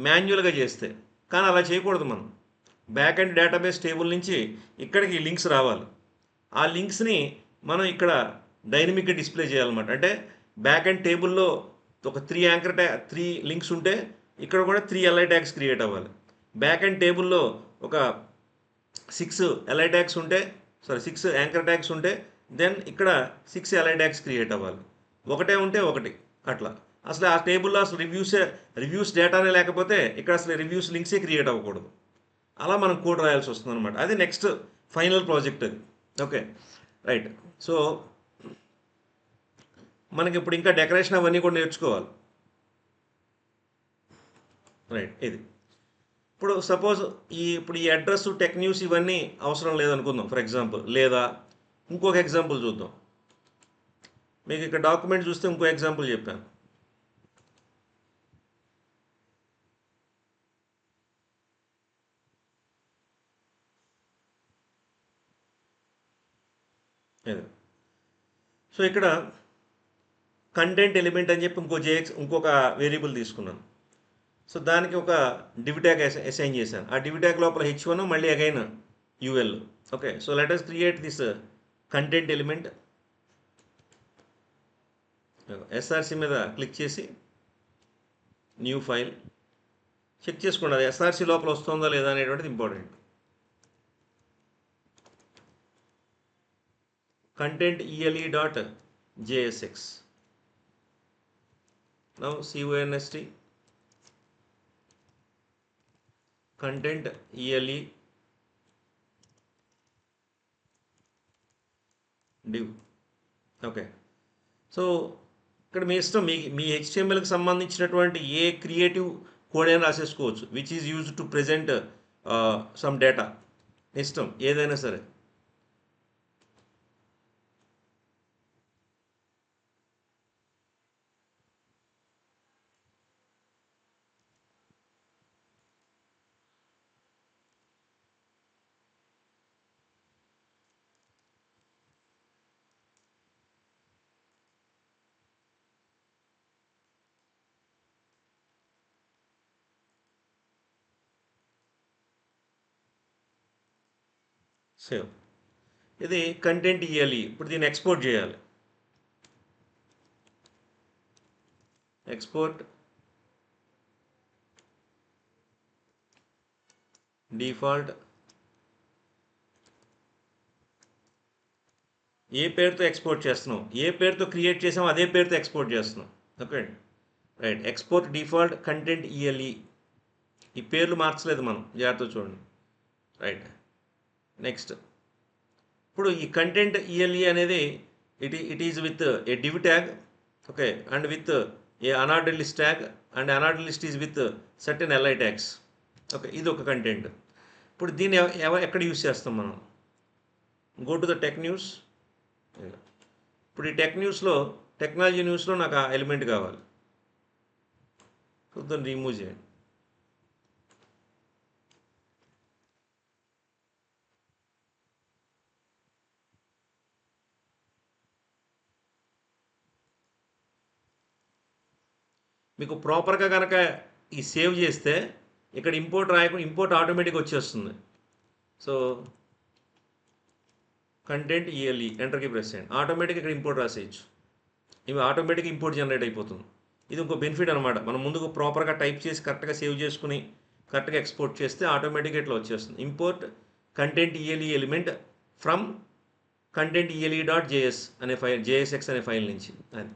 Speaker 1: మాన్యువల్గా చేస్తే, కానీ అలా చేయకూడదు. మనం బ్యాక్ అండ్ డేటాబేస్ టేబుల్ నుంచి ఇక్కడికి లింక్స్ రావాలి. ఆ లింక్స్ని మనం ఇక్కడ డైనమిక్గా డిస్ప్లే చేయాలన్నమాట. అంటే బ్యాక్ అండ్ టేబుల్లో ఒక 3 లింక్స్ ఉంటే ఇక్కడ కూడా 3 ఎల్ఐ ట్యాగ్స్ క్రియేట్ అవ్వాలి. బ్యాక్ అండ్ టేబుల్లో ఒక 6 ఎల్ఐ ట్యాగ్స్ ఉంటే 6 యాంకర్ ట్యాగ్స్ ఉంటే దెన్ ఇక్కడ 6 ఎల్ఐ ట్యాగ్స్ క్రియేట్ అవ్వాలి. ఒకటే ఉంటే ఒకటి, అట్లా. అసలు ఆ టేబుల్లో అసలు రివ్యూస్ డేటానే లేకపోతే ఇక్కడ అసలు రివ్యూస్ లింక్సే క్రియేట్ అవ్వకూడదు. అలా మనం కోడ్ రాయాల్సి వస్తుంది అనమాట. అది నెక్స్ట్ ఫైనల్ ప్రాజెక్ట్ అది. Okay, right. సో మనకి ఇప్పుడు ఇంకా డెకరేషన్ అవన్నీ కూడా నేర్చుకోవాలి, రైట్? ఇది ఇప్పుడు సపోజ్ ఇప్పుడు ఈ అడ్రస్, టెక్ న్యూస్ ఇవన్నీ అవసరం లేదనుకుందాం ఫర్ ఎగ్జాంపుల్. లేదా ఇంకొక ఎగ్జాంపుల్ చూద్దాం. మీకు ఇక్కడ డాక్యుమెంట్ చూస్తే ఇంకో ఎగ్జాంపుల్ చెప్పాను. ఇది. సో ఇక్కడ కంటెంట్ ఎలిమెంట్ అని చెప్పి ఇంకొక వేరియబుల్ తీసుకున్నాను. సో దానికి ఒక div tag అసైన్ చేశాను. ఆ div tag లోపల h1 మళ్ళీ again ul. Okay, so let us create this content element. src మీద క్లిక్ చేసి న్యూ ఫైల్ చెక్ చేసుకోండి, అది src లోపల వస్తుందా లేదా అనేటువంటిది important. Content ele.jsx. now const content ele div. Okay, so ఇక్కడ మీ ఇష్టం, మీ హెచ్టిఎంఎల్కి సంబంధించినటువంటి ఏ క్రియేటివ్ కోడ్ అయినా రాసేసుకోవచ్చు, which is used to present some data. ఇష్టం ఏదైనా సరే. సేవ్. ఇది కంటెంట్ ఇవ్వాలి. ఇప్పుడు దీన్ని ఎక్స్పోర్ట్ చేయాలి. ఎక్స్పోర్ట్ డిఫాల్ట్ ఏ పేరుతో ఎక్స్పోర్ట్ చేస్తున్నాం, ఏ పేరుతో క్రియేట్ చేసామో అదే పేరుతో ఎక్స్పోర్ట్ చేస్తున్నాం. Okay right, export default content ELE. ఈ పేర్లు మార్చలేదు మనం, జాగ్రత్త చూడండి. Right, next. ఇప్పుడు ఈ కంటెంట్ ఇఎల్ఈ అనేది it is with a div tag, okay, and with a unordered list tag, and unordered list is with certain li tags. Okay, ఇది ఒక కంటెంట్. ఇప్పుడు దీన్ని ఎక్కడ యూస్ చేస్తాం మనం? Go to the tech news. ఇప్పుడు ఈ టెక్ న్యూస్లో, టెక్నాలజీ న్యూస్లో నాకు ఆ ఎలిమెంట్ కావాలి. సో దాన్ని రిమూవ్ చేయండి. మీకు ప్రాపర్గా కనుక ఈ సేవ్ చేస్తే ఇక్కడ ఇంపోర్ట్ రాయకుండా ఇంపోర్ట్ ఆటోమేటిక్గా వచ్చేస్తుంది. సో కంటెంట్ ఇఎల్ఈ ఎంటర్కి ప్రెస్ చేయండి, ఆటోమేటిక్గా ఇక్కడ ఇంపోర్ట్ రాసేయచ్చు. ఇవి ఆటోమేటిక్గా ఇంపోర్ట్ జనరేట్ అయిపోతుంది. ఇది ఇంకో బెనిఫిట్ అనమాట. మనం ముందుకు ప్రాపర్గా టైప్ చేసి కరెక్ట్గా సేవ్ చేసుకుని కరెక్ట్గా ఎక్స్పోర్ట్ చేస్తే ఆటోమేటిక్గా ఇట్లా వచ్చేస్తుంది. Import content ELE element from content iele.js అనే ఫైల్, JSX అనే ఫైల్ నుంచి. అది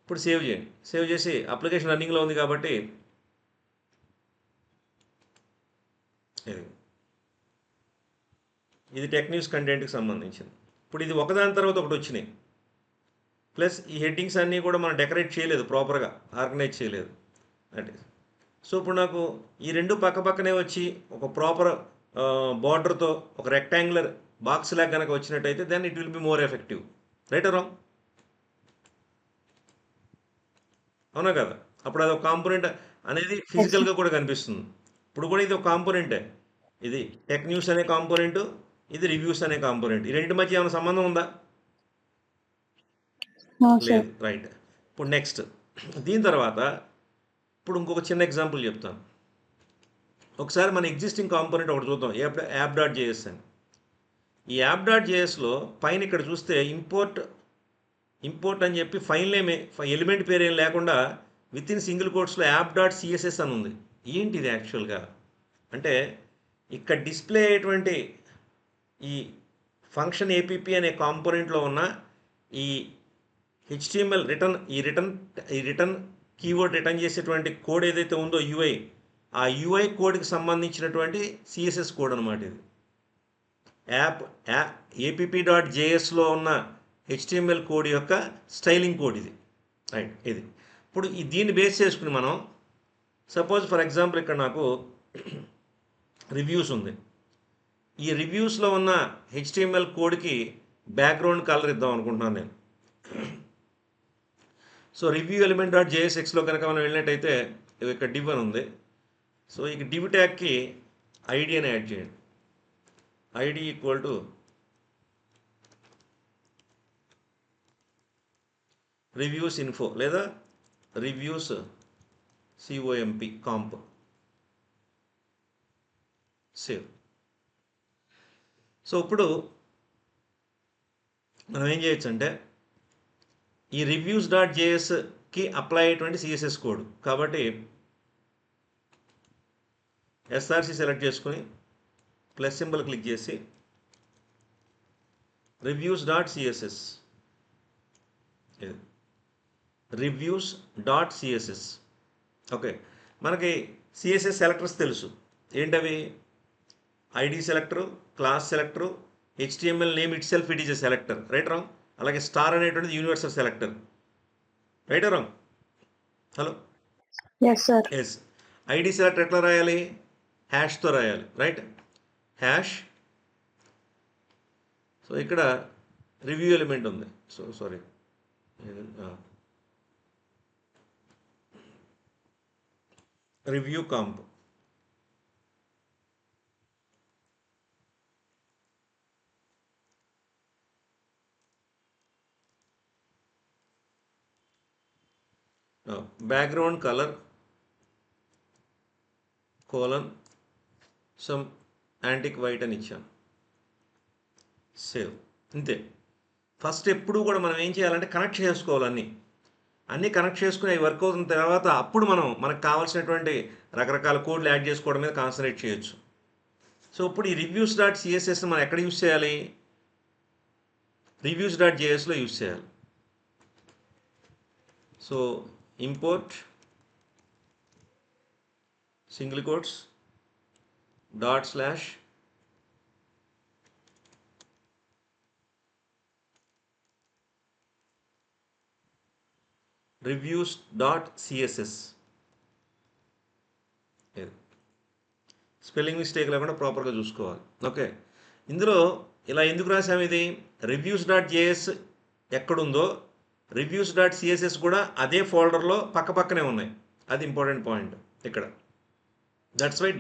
Speaker 1: ఇప్పుడు సేవ్ చేయండి. సేవ్ చేసి అప్లికేషన్ రన్నింగ్లో ఉంది కాబట్టి ఇది టెక్ న్యూస్ కంటెంట్కి సంబంధించింది. ఇప్పుడు ఇది ఒకదాని తర్వాత ఒకటి వచ్చినాయి. ప్లస్ ఈ హెడ్డింగ్స్ అన్నీ కూడా మనం డెకరేట్ చేయలేదు, ప్రాపర్గా ఆర్గనైజ్ చేయలేదు. అంటే సో ఇప్పుడు నాకు ఈ రెండు పక్క పక్కనే వచ్చి ఒక ప్రాపర్ బార్డర్తో ఒక రెక్టాంగులర్ బాక్స్ లాగా కనుక వచ్చినట్టయితే then it will be more effective. Right or wrong? అవునా కదా? అప్పుడు అది ఒక కాంపోనెంట్ అనేది ఫిజికల్గా కూడా కనిపిస్తుంది. ఇప్పుడు కూడా ఇది ఒక కాంపోనెంటే. ఇది టెక్ న్యూస్ అనే కాంపోనెంట్, ఇది రివ్యూస్ అనే కాంపోనెంట్. ఈ రెండింటి మధ్య ఏమైనా సంబంధం ఉందా? లేదు. రైట్. ఇప్పుడు నెక్స్ట్ దీని తర్వాత ఇప్పుడు ఇంకొక చిన్న ఎగ్జాంపుల్ చెప్తాను. ఒకసారి మన ఎగ్జిస్టింగ్ కాంపోనెంట్ ఒకటి చూద్దాం, యాప్.js అని. ఈ యాప్.jsలో పైన ఇక్కడ చూస్తే ఇంపోర్ట్ అని చెప్పి ఫైల్ నేమ్, ఎలిమెంట్ పేరు ఏం లేకుండా విత్ ఇన్ సింగిల్ కోట్స్లో యాప్.css అని ఉంది. ఏంటి ఇది యాక్చువల్గా అంటే, ఇక్కడ డిస్ప్లే అయ్యేటువంటి ఈ ఫంక్షన్ ఏపీపీ అనే కాంపోనెంట్లో ఉన్న ఈ HTML రిటర్న్ కీవర్డ్ రిటర్న్ చేసేటువంటి కోడ్ ఏదైతే ఉందో UI, ఆ UI కోడ్కి సంబంధించినటువంటి CSS కోడ్ అనమాట ఇది. app.jsలో ఉన్న HTML కోడ్ యొక్క స్టైలింగ్ కోడ్ ఇది. రైట్, ఇది ఇప్పుడు దీన్ని బేస్ చేసుకుని మనం సపోజ్ ఫర్ ఎగ్జాంపుల్ ఇక్కడ నాకు రివ్యూస్ ఉంది. ఈ రివ్యూస్లో ఉన్న HTML కోడ్కి బ్యాక్గ్రౌండ్ కలర్ ఇద్దాం అనుకుంటున్నాను నేను. సో రివ్యూ element.jsxలో కనుక మనం వెళ్ళినట్టయితే ఇక్కడ div అని ఉంది. సో ఇక div ట్యాగ్కి ఐడి అని యాడ్ చేయండి. ID equal to reviews info లేదా reviews COMP comp. Save. So ఇప్పుడు మనం ఏం చేయొచ్చు అంటే ఈ reviews.jsకి అప్లై అయ్యేటువంటి CSS కోడ్. కాబట్టి SRC సెలెక్ట్ చేసుకుని ప్లస్ సింబల్ క్లిక్ చేసి reviews.css reviews.css. ఓకే, మనకి CSS సెలెక్టర్స్ తెలుసు. ఏంటవి? ID selector, class selector, HTML name itself it is a selector, right wrong. అలాగే స్టార్ అనేటువంటిది universal selector, right wrong. Hello, yes. ID selector ఎట్లా రాయాలి? హ్యాష్తో రాయాలి, రైట్. హ్యాష్. సో ఇక్కడ రివ్యూ ఎలిమెంట్ ఉంది. So sorry, review comp. Background colour colon some antique white అని ఇచ్చాను. సేవ్. అంతే. ఫస్ట్ ఎప్పుడు కూడా మనం ఏం చేయాలంటే కనెక్ట్ చేసుకోవాలి. అన్నీ కనెక్ట్ చేసుకుని అవి వర్క్ అవుతున్న తర్వాత అప్పుడు మనకు కావాల్సినటువంటి రకరకాల కోడ్లు యాడ్ చేసుకోవడం మీద కాన్సన్ట్రేట్ చేయొచ్చు. సో ఇప్పుడు ఈ reviews.css మనం ఎక్కడ యూజ్ చేయాలి? reviews.jsలో యూజ్ చేయాలి. So import single quotes // reviews.css. Spelling mistake లేకుండా ప్రాపర్గా చూసుకోవాలి. ఓకే, ఇందులో ఇలా ఎందుకు రాసాము? ఇది reviews.js ఎక్కడుందో reviews.css కూడా అదే ఫోల్డర్లో పక్కనే ఉన్నాయి. అది ఇంపార్టెంట్ పాయింట్ ఇక్కడ. That's why */.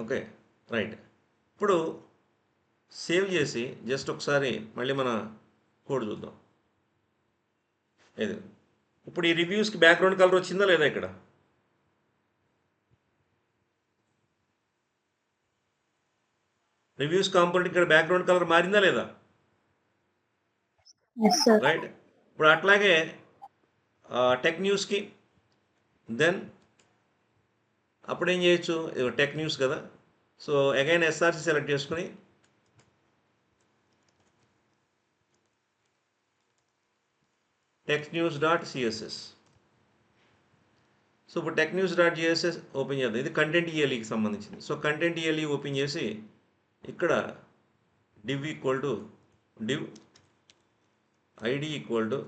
Speaker 1: Okay, right. ఇప్పుడు సేవ్ చేసి జస్ట్ ఒకసారి మళ్ళీ మన కోడ్ చూద్దాం. ఇది ఇప్పుడు ఈ రివ్యూస్కి బ్యాక్గ్రౌండ్ కలర్ వచ్చిందా లేదా? ఇక్కడ రివ్యూస్ కాంపోనెంట్ ఇక్కడ బ్యాక్గ్రౌండ్ కలర్ మారిందా లేదా? రైట్. ఇప్పుడు అట్లాగే టెక్ న్యూస్కి దెన్ అప్పుడు ఏం చేయొచ్చు? టెక్ న్యూస్ కదా. సో అగైన్ SRC సెలెక్ట్ చేసుకుని technews.css. సో ఇప్పుడు technews.css ఓపెన్ చేద్దాం. ఇది కంటెంట్ ELEకి సంబంధించింది. సో కంటెంట్ ELE ఓపెన్ చేసి ఇక్కడ div equal to div id equal to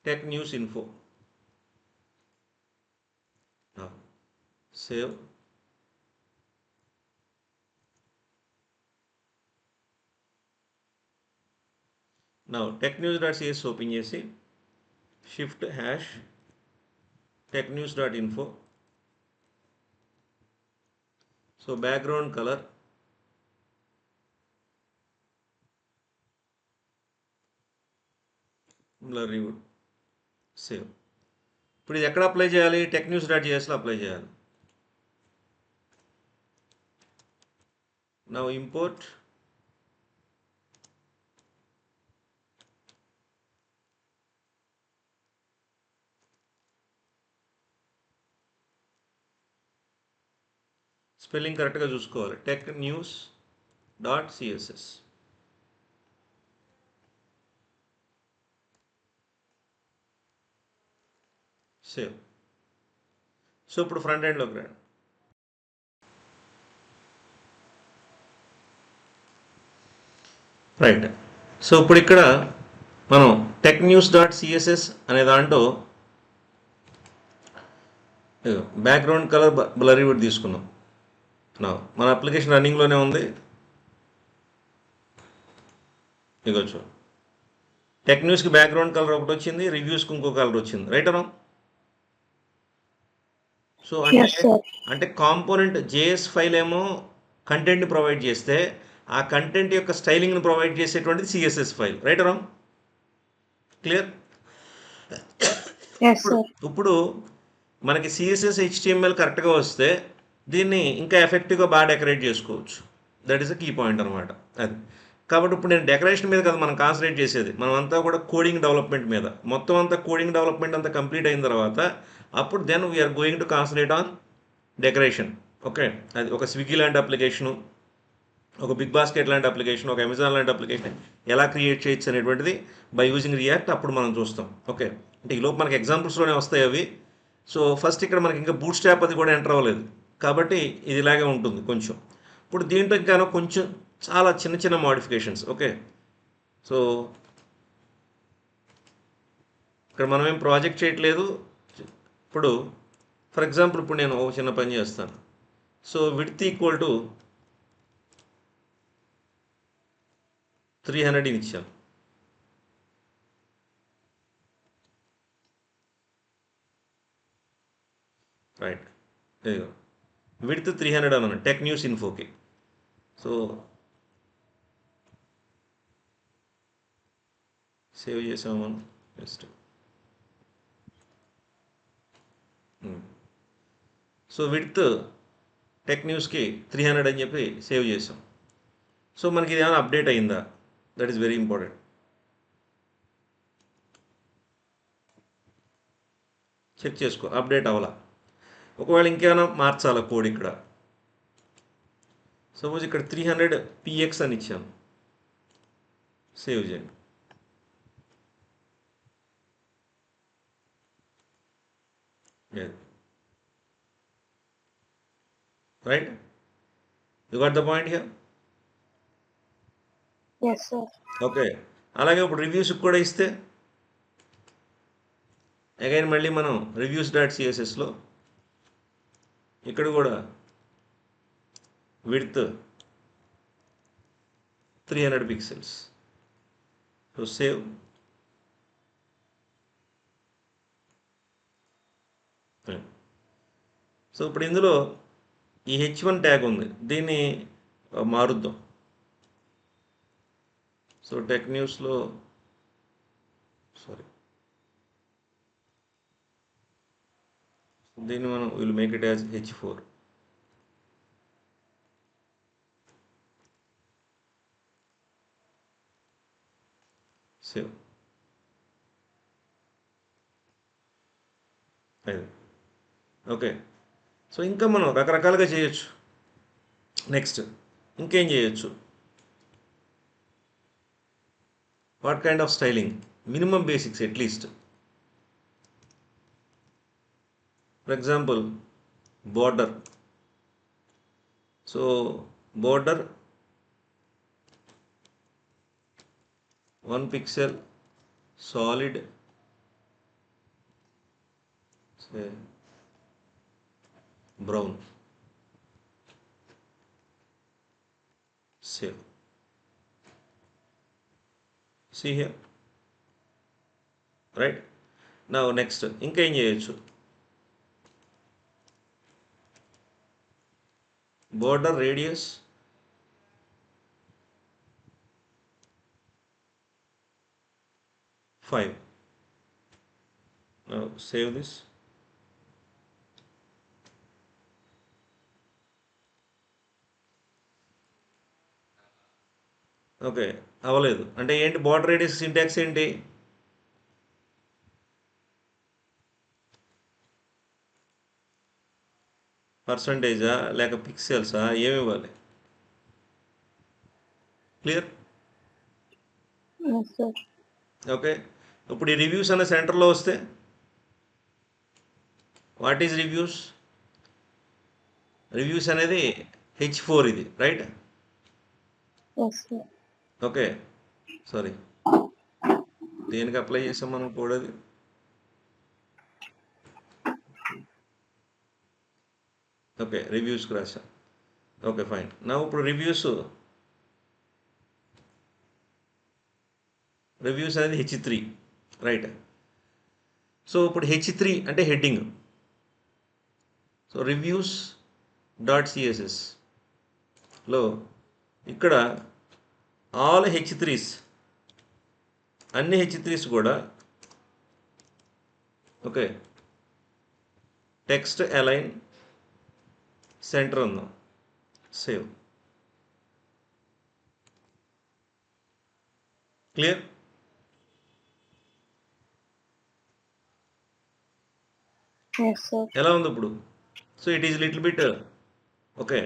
Speaker 1: tech news info. Save. Now technews.cs open చేసి shift hash technews.info. So background colour burlywood. Save. ఇప్పుడు ఇది ఎక్కడ అప్లై చేయాలి? technews.jsలో అప్లై చేయాలి. Now import స్పెల్లింగ్ కరెక్ట్గా చూసుకోవాలి. technews.css. సేవ్. సో ఇప్పుడు ఫ్రంట్ ఎండ్లోకి రండి. రైట్. సో ఇప్పుడు ఇక్కడ మనం technews.css అనే దాంట్లో బ్యాక్గ్రౌండ్ కలర్ బ్లరీ వుడ్ తీసుకున్నాం. మన అప్లికేషన్ రన్నింగ్లోనే ఉంది. ఇగొచ్చు టెక్ న్యూస్కి బ్యాక్గ్రౌండ్ కలర్ ఒకటి వచ్చింది, రివ్యూస్కి ఇంకో కలర్ వచ్చింది, రైట్ అన్నా. సో అంటే
Speaker 2: Yes, sir.
Speaker 1: అంటే కాంపోనెంట్ జేఎస్ ఫైల్ ఏమో కంటెంట్ని ప్రొవైడ్ చేస్తే ఆ కంటెంట్ యొక్క స్టైలింగ్ని ప్రొవైడ్ చేసేటువంటిది CSS file, right Ram? Clear?
Speaker 2: Yes,
Speaker 1: ఇప్పుడు
Speaker 2: sir.
Speaker 1: ఇప్పుడు మనకి సిఎస్ఎస్ హెచ్టిఎంఎల్ కరెక్ట్గా వస్తే దీన్ని ఇంకా ఎఫెక్టివ్గా బాగా డెకరేట్ చేసుకోవచ్చు. That is a key point అనమాట. అది కాబట్టి ఇప్పుడు నేను డెకరేషన్ మీద కదా మనం కాన్సన్ట్రేట్ చేసేది, మనం అంతా కూడా కోడింగ్ డెవలప్మెంట్ మీద. మొత్తం అంతా కోడింగ్ డెవలప్మెంట్ అంతా కంప్లీట్ అయిన తర్వాత అప్పుడు then we are going to concentrate on decoration. Okay, అది ఒక స్విగ్గీ లాంటి అప్లికేషను, ఒక బిగ్ బాస్కెట్ లాంటి అప్లికేషన్, ఒక అమెజాన్ లాంటి అప్లికేషన్ ఎలా క్రియేట్ చేయొచ్చు అనేటువంటిది బై యూజింగ్ రియాక్ట్ అప్పుడు మనం చూస్తాం. ఓకే, అంటే ఈలోపు మనకి ఎగ్జాంపుల్స్లోనే వస్తాయి అవి. సో ఫస్ట్ ఇక్కడ మనకి ఇంకా బూట్ స్ట్రాప్ అది కూడా ఎంటర్ అవ్వలేదు కాబట్టి ఇది ఇలాగే ఉంటుంది కొంచెం. ఇప్పుడు దీంట్లో ఇంకా కొంచెం చాలా చిన్న చిన్న మోడిఫికేషన్స్. ఓకే, సో ఇక్కడ మనం ఏం ప్రాజెక్ట్ చేయట్లేదు. ఇప్పుడు ఫర్ ఎగ్జాంపుల్ ఇప్పుడు నేను ఒక చిన్న పని చేస్తాను. సో విడ్త్ ఈక్వల్ టు 300 ఇచ్చాను. రైట్, ఇదిగో విడ్త్ 300 అన్నాను టెక్ న్యూస్ ఇన్ఫోకి. సో సేవ్ చేసాము మనం జస్ట్. సో విడ్త్ టెక్ న్యూస్కి 300 అని చెప్పి సేవ్ చేసాం. సో మనకి ఇది ఏమైనా అప్డేట్ అయిందా? That is very important. Check చేసుకో, అప్డేట్ అవ్వాలా. ఒకవేళ ఇంకేమైనా మార్చాలా కోడ్ ఇక్కడ. సపోజ్ ఇక్కడ 300 పిఎక్స్ అని ఇచ్చాను, సేవ్ చేయండి. Right, you got the point here?
Speaker 2: Yes, sir.
Speaker 1: Okay, అలాగే ఇప్పుడు రివ్యూస్కి కూడా ఇస్తే అగైన్ మళ్ళీ మనం రివ్యూస్ డాట్ సిఎస్ఎస్లో ఇక్కడ కూడా width 300 pixels. So save. So ఇప్పుడు ఇందులో ఈ H1 ట్యాగ్ ఉంది, దీన్ని మారుద్దాం. సో టెక్ న్యూస్లో సారీ దీన్ని మనం will make it as H4. Save. అది ఓకే. సో ఇంకా మనం రకరకాలుగా చేయొచ్చు. నెక్స్ట్ ఇంకేం చేయొచ్చు? What kind of styling? Minimum basics at least. For example border. So border 1 pixel solid, say brown. Save. See here, right? Now next ఇంకా ఏం చేయొచ్చు? border radius 5. Now save this. Okay, అవ్వలేదు అంటే ఏంటి? బార్డర్ రేడియస్ సింటాక్స్ ఏంటి? పర్సంటేజా లేక పిక్సెల్సా? ఏమి ఇవ్వాలి? క్లియర్?
Speaker 2: Yes, sir.
Speaker 1: ఓకే, ఇప్పుడు ఈ రివ్యూస్ అనే సెంటర్లో వస్తే వాట్ ఈజ్ రివ్యూస్? రివ్యూస్ అనేది H4 ఇది, right?
Speaker 2: Yes, sir.
Speaker 1: Okay, sorry దేనికి అప్లై చేసాం మనం కోడ్? అది ఓకే, రివ్యూస్కి రాసాం. Okay fine. నా ఇప్పుడు రివ్యూస్ అనేది H3, రైట్? సో ఇప్పుడు H3 అంటే హెడ్డింగ్. సో రివ్యూస్ డాట్ సిఎస్ఎస్లో ఇక్కడ ఆల్ హెచ్3s అన్ని హెచ్3s కూడా ఓకే టెక్స్ట్ అలైన్ సెంటర్ ఉందాం సేవ్ క్లియర్
Speaker 2: Yes, sir.
Speaker 1: ఎలా ఉంది ఇప్పుడు so it is little bit okay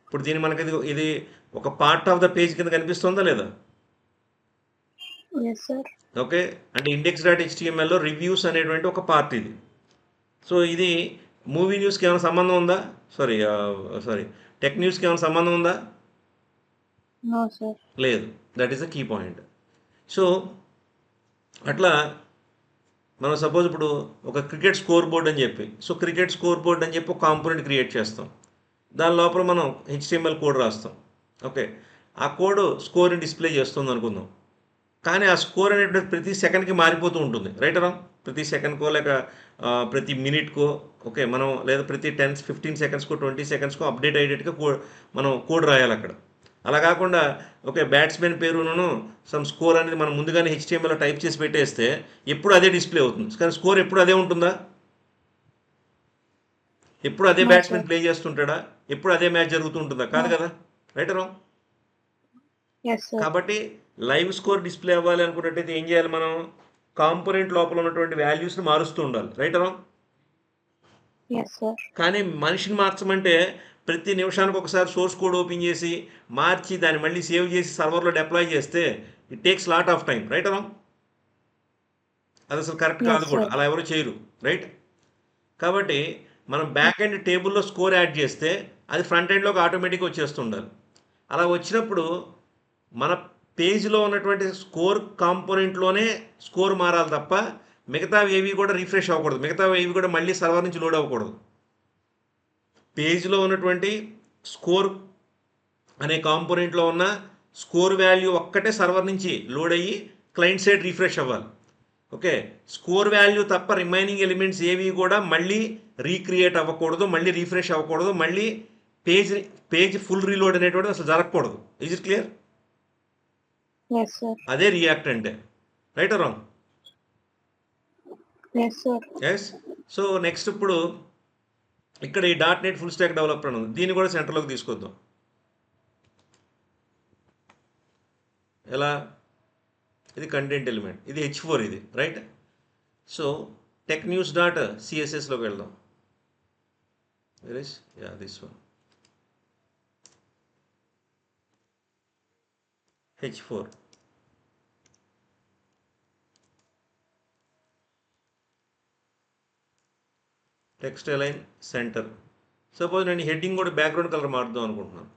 Speaker 1: ఇప్పుడు దీని మనకి ఇది ఒక పార్ట్ ఆఫ్ ద పేజ్ కింద కనిపిస్తుందా లేదా
Speaker 2: Yes, sir.
Speaker 1: ఓకే అంటే ఇండెక్స్ డాట్ హెచ్టిఎంఎల్లో రివ్యూస్ అనేటువంటి ఒక పార్ట్ ఇది సో ఇది మూవీ న్యూస్కి ఏమైనా సంబంధం ఉందా సారీ టెక్ న్యూస్కి ఏమైనా సంబంధం ఉందా
Speaker 2: No, sir.
Speaker 1: లేదు that is the key point so అట్లా మనం సపోజ్ ఇప్పుడు ఒక క్రికెట్ స్కోర్ బోర్డ్ అని చెప్పి సో క్రికెట్ స్కోర్ బోర్డ్ అని చెప్పి ఒక కాంపోనెంట్ క్రియేట్ చేస్తాం దాని లోపల మనం హెచ్టిఎంఎల్ కోడ్ రాస్తాం ఓకే ఆ కోడ్ స్కోర్ని డిస్ప్లే చేస్తుంది అనుకుందాం కానీ ఆ స్కోర్ అనేటువంటి ప్రతి సెకండ్కి మారిపోతూ ఉంటుంది రైట్ అరా ప్రతి సెకండ్కో లేక ప్రతి మినిట్కో ఓకే మనం లేదా ప్రతి 10-15 సెకండ్స్కో 20 సెకండ్స్కో అప్డేట్ అయ్యేటట్టుగా మనం కోడ్ రాయాలి అక్కడ అలా కాకుండా ఓకే బ్యాట్స్మెన్ పేరును సమ్ స్కోర్ అనేది మనం ముందుగానే హెచ్టిఎంఎల్లో టైప్ చేసి పెట్టేస్తే ఎప్పుడు అదే డిస్ప్లే అవుతుంది కానీ స్కోర్ ఎప్పుడు అదే ఉంటుందా ఎప్పుడు అదే
Speaker 2: No,
Speaker 1: బ్యాట్స్మెన్
Speaker 2: sir.
Speaker 1: ప్లే చేస్తుంటాడా ఎప్పుడు అదే మ్యాచ్ జరుగుతూ ఉంటుందా కాదు కదా రైట్ అరా
Speaker 2: Yes, sir.
Speaker 1: కాబట్టి లైవ్ స్కోర్ డిస్ప్లే అవ్వాలి అనుకున్నట్టయితే ఏం చేయాలి మనం కాంపోనెంట్ లోపల ఉన్నటువంటి వాల్యూస్ని మారుస్తూ ఉండాలి రైట్ అరా
Speaker 2: Yes, sir.
Speaker 1: కానీ మనిషిని మార్చమంటే ప్రతి నిమిషానికి ఒకసారి సోర్స్ కోడ్ ఓపెన్ చేసి మార్చి దాన్ని మళ్ళీ సేవ్ చేసి సర్వర్లో డిప్లాయ్ చేస్తే it takes lot of time right అరా అది అసలు కరెక్ట్
Speaker 2: Yes,
Speaker 1: కాదు కూడా
Speaker 2: sir.
Speaker 1: అలా ఎవరు చేయరు రైట్ కాబట్టి మనం బ్యాక్ ఎండ్ టేబుల్లో స్కోర్ యాడ్ చేస్తే అది ఫ్రంట్ ఎండ్లోకి ఆటోమేటిక్గా వచ్చేస్తుండాలి అలా వచ్చినప్పుడు మన పేజ్లో ఉన్నటువంటి స్కోర్ కాంపోనెంట్లోనే స్కోర్ మారాలి తప్ప మిగతావి ఏవి కూడా రిఫ్రెష్ అవ్వకూడదు మిగతావి ఏవి కూడా మళ్ళీ సర్వర్ నుంచి లోడ్ అవ్వకూడదు పేజ్లో ఉన్నటువంటి స్కోర్ అనే కాంపోనెంట్లో ఉన్న స్కోర్ వాల్యూ ఒక్కటే సర్వర్ నుంచి లోడ్ అయ్యి క్లయింట్ సైడ్ రిఫ్రెష్ అవ్వాలి ఓకే స్కోర్ వాల్యూ తప్ప రిమైనింగ్ ఎలిమెంట్స్ ఏవి కూడా మళ్ళీ రీక్రియేట్ అవ్వకూడదు మళ్ళీ రీఫ్రెష్ అవ్వకూడదు మళ్ళీ పేజ్ ఫుల్ రీలోడ్ అనేటువంటిది అసలు జరగకూడదు is it clear
Speaker 2: Yes, sir.
Speaker 1: అదే రియాక్ట్ అంటే right wrong
Speaker 2: Yes, sir.
Speaker 1: Yes so next ఇప్పుడు ఇక్కడ ఈ dot net full stack developer అని ఉంది దీన్ని కూడా సెంటర్లోకి తీసుకొద్దాం ఎలా ఇది కంటెంట్ ఎలిమెంట్ ఇది H4 ఇది right so tech news dot సిఎస్ఎస్లోకి వెళ్దాం this one H4 text align centre suppose నేను హెడ్డింగ్ కూడా బ్యాక్గ్రౌండ్ కలర్ మారుద్దాం అనుకుంటున్నాను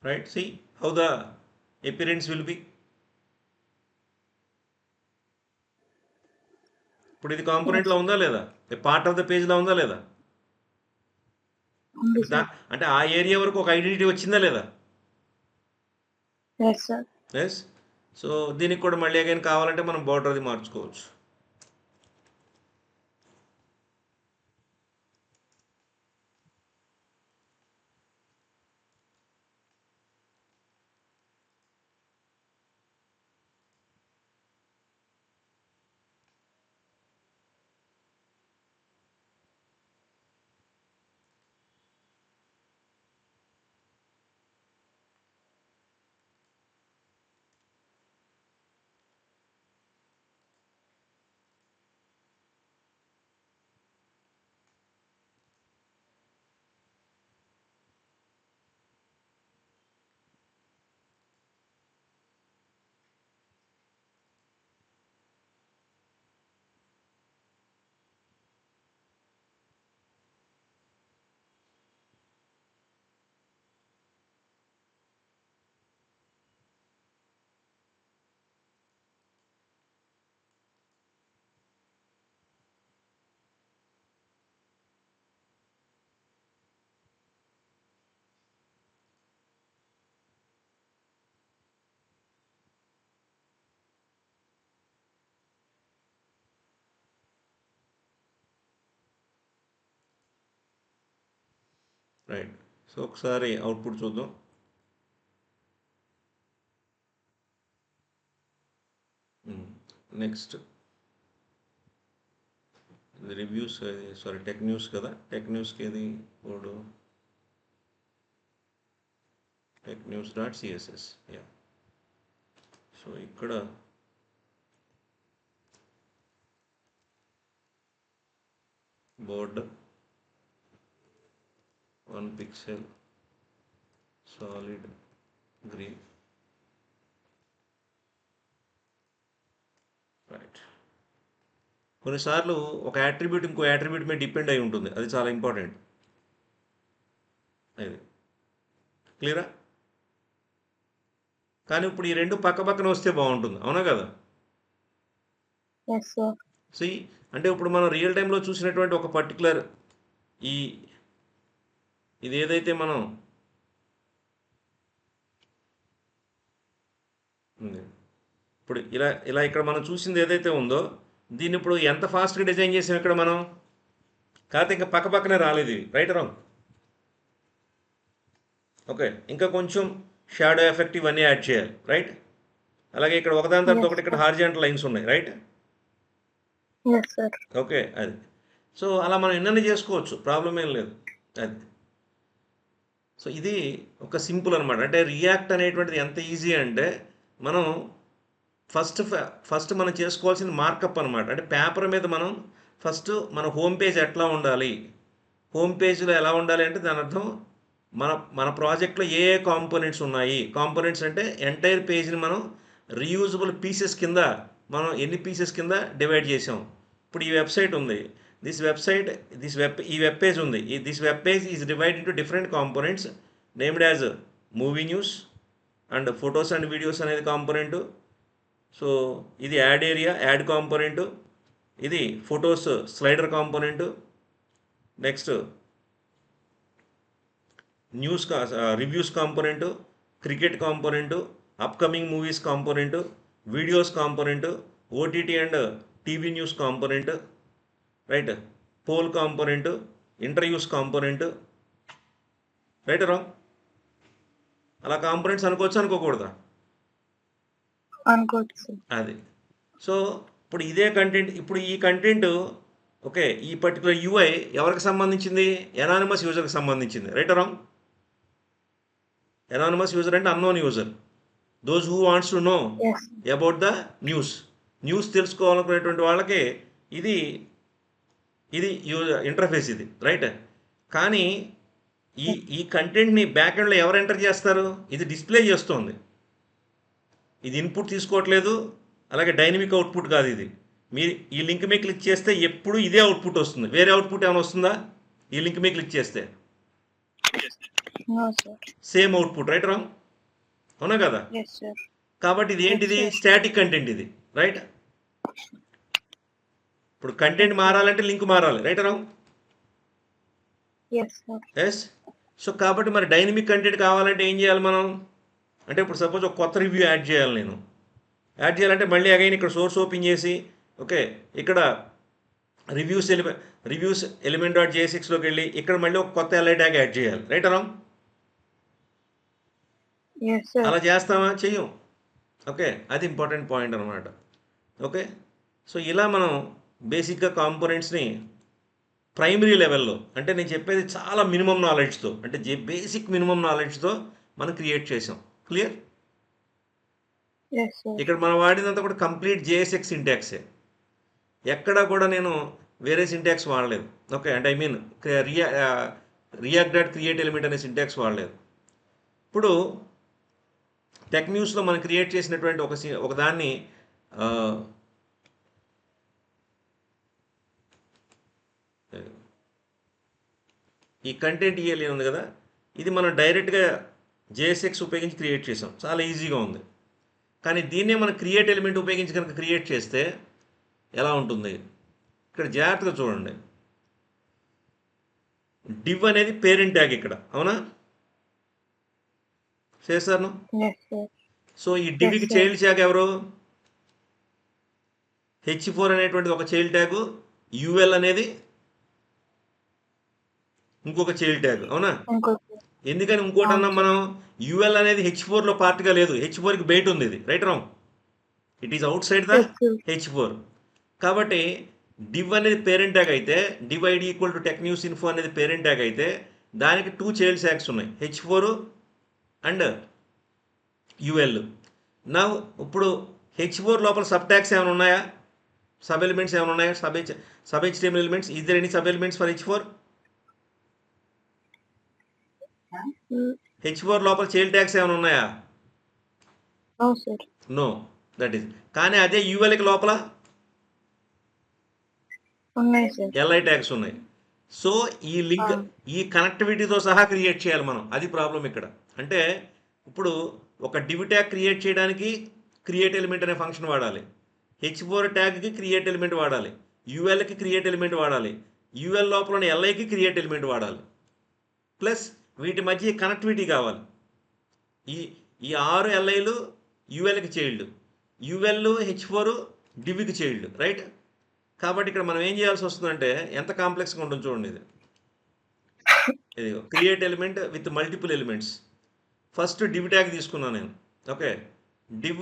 Speaker 1: right see how the appearance will be ఇప్పుడు ఇది కాంపోనెంట్లో ఉందా లేదా పార్ట్ ఆఫ్ ద పేజ్లో ఉందా లేదా
Speaker 2: Only, sir.
Speaker 1: అంటే ఆ ఏరియా వరకు ఒక ఐడెంటిటీ వచ్చిందా లేదా
Speaker 2: Yes, sir.
Speaker 1: ఎస్ సో దీనికి కూడా మళ్ళీ అగైన్ కావాలంటే మనం బార్డర్ అది మార్చుకోవచ్చు రైట్. సో ఒకసారి అవుట్పుట్ చూద్దాం. నెక్స్ట్ ఇది రివ్యూస్, సారీ టెక్ న్యూస్ కదా, టెక్ న్యూస్కి ఏది code tech news dot CSS. Yeah. So ఇక్కడ border 1 pixel solid green. Right. కొన్నిసార్లు ఒక యాట్రిబ్యూట్ ఇంకో యాట్రిబ్యూట్ మీద డిపెండ్ అయి ఉంటుంది, అది చాలా ఇంపార్టెంట్. అది క్లియరా? కానీ ఇప్పుడు ఈ రెండు పక్క పక్కన వస్తే బాగుంటుంది, అవునా కదా?
Speaker 2: Yes, sir.
Speaker 1: సి అంటే ఇప్పుడు మనం రియల్ టైంలో చూసినటువంటి ఒక పర్టికులర్ ఇది ఏదైతే మనం ఇప్పుడు ఇలా ఇలా ఇక్కడ మనం చూసింది ఏదైతే ఉందో దీన్ని ఇప్పుడు ఎంత ఫాస్ట్గా డిజైన్ చేసాం ఇక్కడ మనం, కాకపోతే ఇంకా పక్క పక్కనే రాలేదు ఇవి, రైట్ రాంగ్? ఓకే, ఇంకా కొంచెం షాడో ఎఫెక్ట్ ఇవన్నీ యాడ్ చేయాలి, రైట్? అలాగే ఇక్కడ ఒకదాని తర్వాత ఒకటి ఇక్కడ హార్జెంటల్ లైన్స్ ఉన్నాయి, రైట్?
Speaker 2: Yes, sir.
Speaker 1: ఓకే, అది. సో అలా మనం ఎన్నైనా చేసుకోవచ్చు, ప్రాబ్లం ఏం లేదు. అది సో ఇది ఒక సింపుల్ అనమాట. అంటే రియాక్ట్ అనేటువంటిది ఎంత ఈజీ అంటే మనం ఫస్ట్ మనం చేసుకోవాల్సిన మార్కప్ అనమాట. అంటే పేపర్ మీద మనం ఫస్ట్ మన హోమ్ పేజ్ ఎట్లా ఉండాలి, హోమ్ పేజ్లో ఎలా ఉండాలి అంటే దాని అర్థం మన ప్రాజెక్ట్లో ఏ ఏ కాంపోనెంట్స్ ఉన్నాయి. కాంపోనెంట్స్ అంటే ఎంటైర్ పేజ్ని మనం రీయూజబుల్ పీసెస్ కింద మనం ఎన్ని పీసెస్ కింద డివైడ్ చేసాం. ఇప్పుడు ఈ వెబ్సైట్ ఉంది, ఈ వెబ్ పేజ్ ఉంది. This web page is divide into different components named as movie news and photos and videos అనేది కాంపోనెంటు. సో ఇది యాడ్ ఏరియా, యాడ్ కాంపోనెంటు. ఇది photos slider component. Next reviews component, cricket component, upcoming movies component, videos component, OTT and TV news component, right? Poll component, interviews component, right రా? అలా components అనుకోవచ్చు, అనుకోకూడదా?
Speaker 2: అనుకోవచ్చు.
Speaker 1: అది. So ఇప్పుడు ఇదే content, ఇప్పుడు ఈ కంటెంట్ ఓకే, ఈ పర్టికులర్ యూఐ ఎవరికి సంబంధించింది? ఎనానిమస్ యూజర్కి సంబంధించింది, రైట్ రా? ఎనానిమస్ యూజర్ అంటే unknown user, those who wants to know about the news తెలుసుకోవాలనుకునేటువంటి వాళ్ళకి ఇది ఇంటర్ఫేస్ ఇది, రైట్? కానీ ఈ కంటెంట్ని బ్యాక్ ఎండ్లో ఎవరు ఎంటర్ చేస్తారు? ఇది డిస్ప్లే చేస్తుంది, ఇది ఇన్పుట్ తీసుకోవట్లేదు, అలాగే డైనమిక్ అవుట్పుట్ కాదు ఇది. మీరు ఈ లింక్ మీద క్లిక్ చేస్తే ఎప్పుడు ఇదే అవుట్పుట్ వస్తుంది, వేరే అవుట్పుట్ ఏమైనా వస్తుందా? ఈ లింక్ మీద క్లిక్ చేస్తే సేమ్ అవుట్పుట్, రైట్ రాంగ్? అవునా కదా? కాబట్టి ఇది ఏంటిది? స్టాటిక్ కంటెంట్ ఇది, రైట్? ఇప్పుడు కంటెంట్ మారాలంటే లింక్ మారాలి, రైట్ రాంగ్? ఎస్. సో కాబట్టి మరి డైనమిక్ కంటెంట్ కావాలంటే ఏం చేయాలి మనం? అంటే ఇప్పుడు సపోజ్ ఒక కొత్త రివ్యూ యాడ్ చేయాలి, నేను యాడ్ చేయాలంటే మళ్ళీ అగైన్ ఇక్కడ సోర్స్ ఓపెన్ చేసి ఓకే ఇక్కడ రివ్యూస్ ఎలిమెంట్ డాట్ JSXలోకి వెళ్ళి ఇక్కడ మళ్ళీ ఒక కొత్త LI ట్యాగ్ యాడ్ చేయాలి, రైట్ రాంగ్? అలా చేస్తామా? చెయ్యం. ఓకే, అది ఇంపార్టెంట్ పాయింట్ అనమాట. ఓకే, సో ఇలా మనం బేసిక్గా కాంపోనెంట్స్ని ప్రైమరీ లెవెల్లో, అంటే నేను చెప్పేది చాలా మినిమం నాలెడ్జ్తో, అంటే బేసిక్ మినిమం నాలెడ్జ్తో మనం క్రియేట్ చేసాం. క్లియర్? ఇక్కడ మనం వాడినంత కూడా కంప్లీట్ JSX సింటాక్సే, ఎక్కడా కూడా నేను వేరే సింటాక్స్ వాడలేదు. ఓకే, అంటే I mean react dot create element అనే సింటాక్స్ వాడలేదు. ఇప్పుడు టెక్ న్యూస్లో మనం క్రియేట్ చేసినటువంటి ఒక దాన్ని ఈ కంటెంట్ ELE ఉంది కదా, ఇది మనం డైరెక్ట్గా JSX ఉపయోగించి క్రియేట్ చేసాం, చాలా ఈజీగా ఉంది. కానీ దీన్నే మనం క్రియేట్ ఎలిమెంట్ ఉపయోగించి కనుక క్రియేట్ చేస్తే ఎలా ఉంటుంది? ఇక్కడ జాగ్రత్తగా చూడండి. డివ్ అనేది పేరెంట్ ట్యాగ్ ఇక్కడ, అవునా? చేస్తాను. సో ఈ డివ్కి చైల్డ్ ట్యాగ్ ఎవరు? H4 అనేటువంటిది ఒక చైల్డ్ ట్యాగు, UL అనేది ఇంకొక చైల్డ్ ట్యాగ్, అవునా?
Speaker 2: ఇంకోటి.
Speaker 1: ఎందుకని ఇంకోటి
Speaker 2: అవును
Speaker 1: అన్నాం
Speaker 2: సార్.
Speaker 1: మనం? యుఎల్ అనేది హెచ్4లో పార్ట్గా లేదు, హెచ్4కి బయట ఉంది ఇది, right wrong? It is outside the
Speaker 2: yes sir.
Speaker 1: H4. కాబట్టి డివ్ అనేది పేరెంట్ ట్యాగ్ అయితే, div ID equal to tech news info అనేది పేరెంట్ ట్యాగ్ అయితే దానికి 2 చైల్డ్ ట్యాగ్స్ ఉన్నాయి, హెచ్4 అండ్ యుఎల్. నా ఇప్పుడు హెచ్4 లోపల సబ్ ట్యాగ్స్ ఏమైనా ఉన్నాయా? సబ్ ఎలిమెంట్స్ ఏమైనా ఉన్నాయా? Sub HTML elements, is there any sub elements for H4? H4 లోపల చైల్డ్ ట్యాగ్స్ ఏమైనా ఉన్నాయా?
Speaker 2: అవును సార్.
Speaker 1: నో. That is. కానీ అదే యూఎల్కి లోపల
Speaker 2: ఉన్నాయి సార్.
Speaker 1: ఎల్ఐ ట్యాగ్స్ ఉన్నాయి. సో ఈ లింక్, ఈ కనెక్టివిటీతో సహా క్రియేట్ చేయాలి మనం, అది ప్రాబ్లం ఇక్కడ. అంటే ఇప్పుడు ఒక డివ్ ట్యాగ్ క్రియేట్ చేయడానికి క్రియేట్ ఎలిమెంట్ అనే ఫంక్షన్ వాడాలి, హెచ్4 ట్యాగ్కి క్రియేట్ ఎలిమెంట్ వాడాలి, యూఎల్కి క్రియేట్ ఎలిమెంట్ వాడాలి, యూఎల్ లోపల ఉన్న ఎల్ఐకి క్రియేట్ ఎలిమెంట్ వాడాలి, ప్లస్ వీటి మధ్య కనెక్టివిటీ కావాలి. ఈ ఈ 6 ఎల్ఐలు యూఎల్కి చైల్డ్, యూఎల్ హెచ్4 డివ్కి చైల్డ్, రైట్? కాబట్టి ఇక్కడ మనం ఏం చేయాల్సి వస్తుందంటే, ఎంత కాంప్లెక్స్గా ఉంటుంది చూడండి ఇది. ఇది create element with multiple elements. First div tag తీసుకున్నాను నేను, okay. Div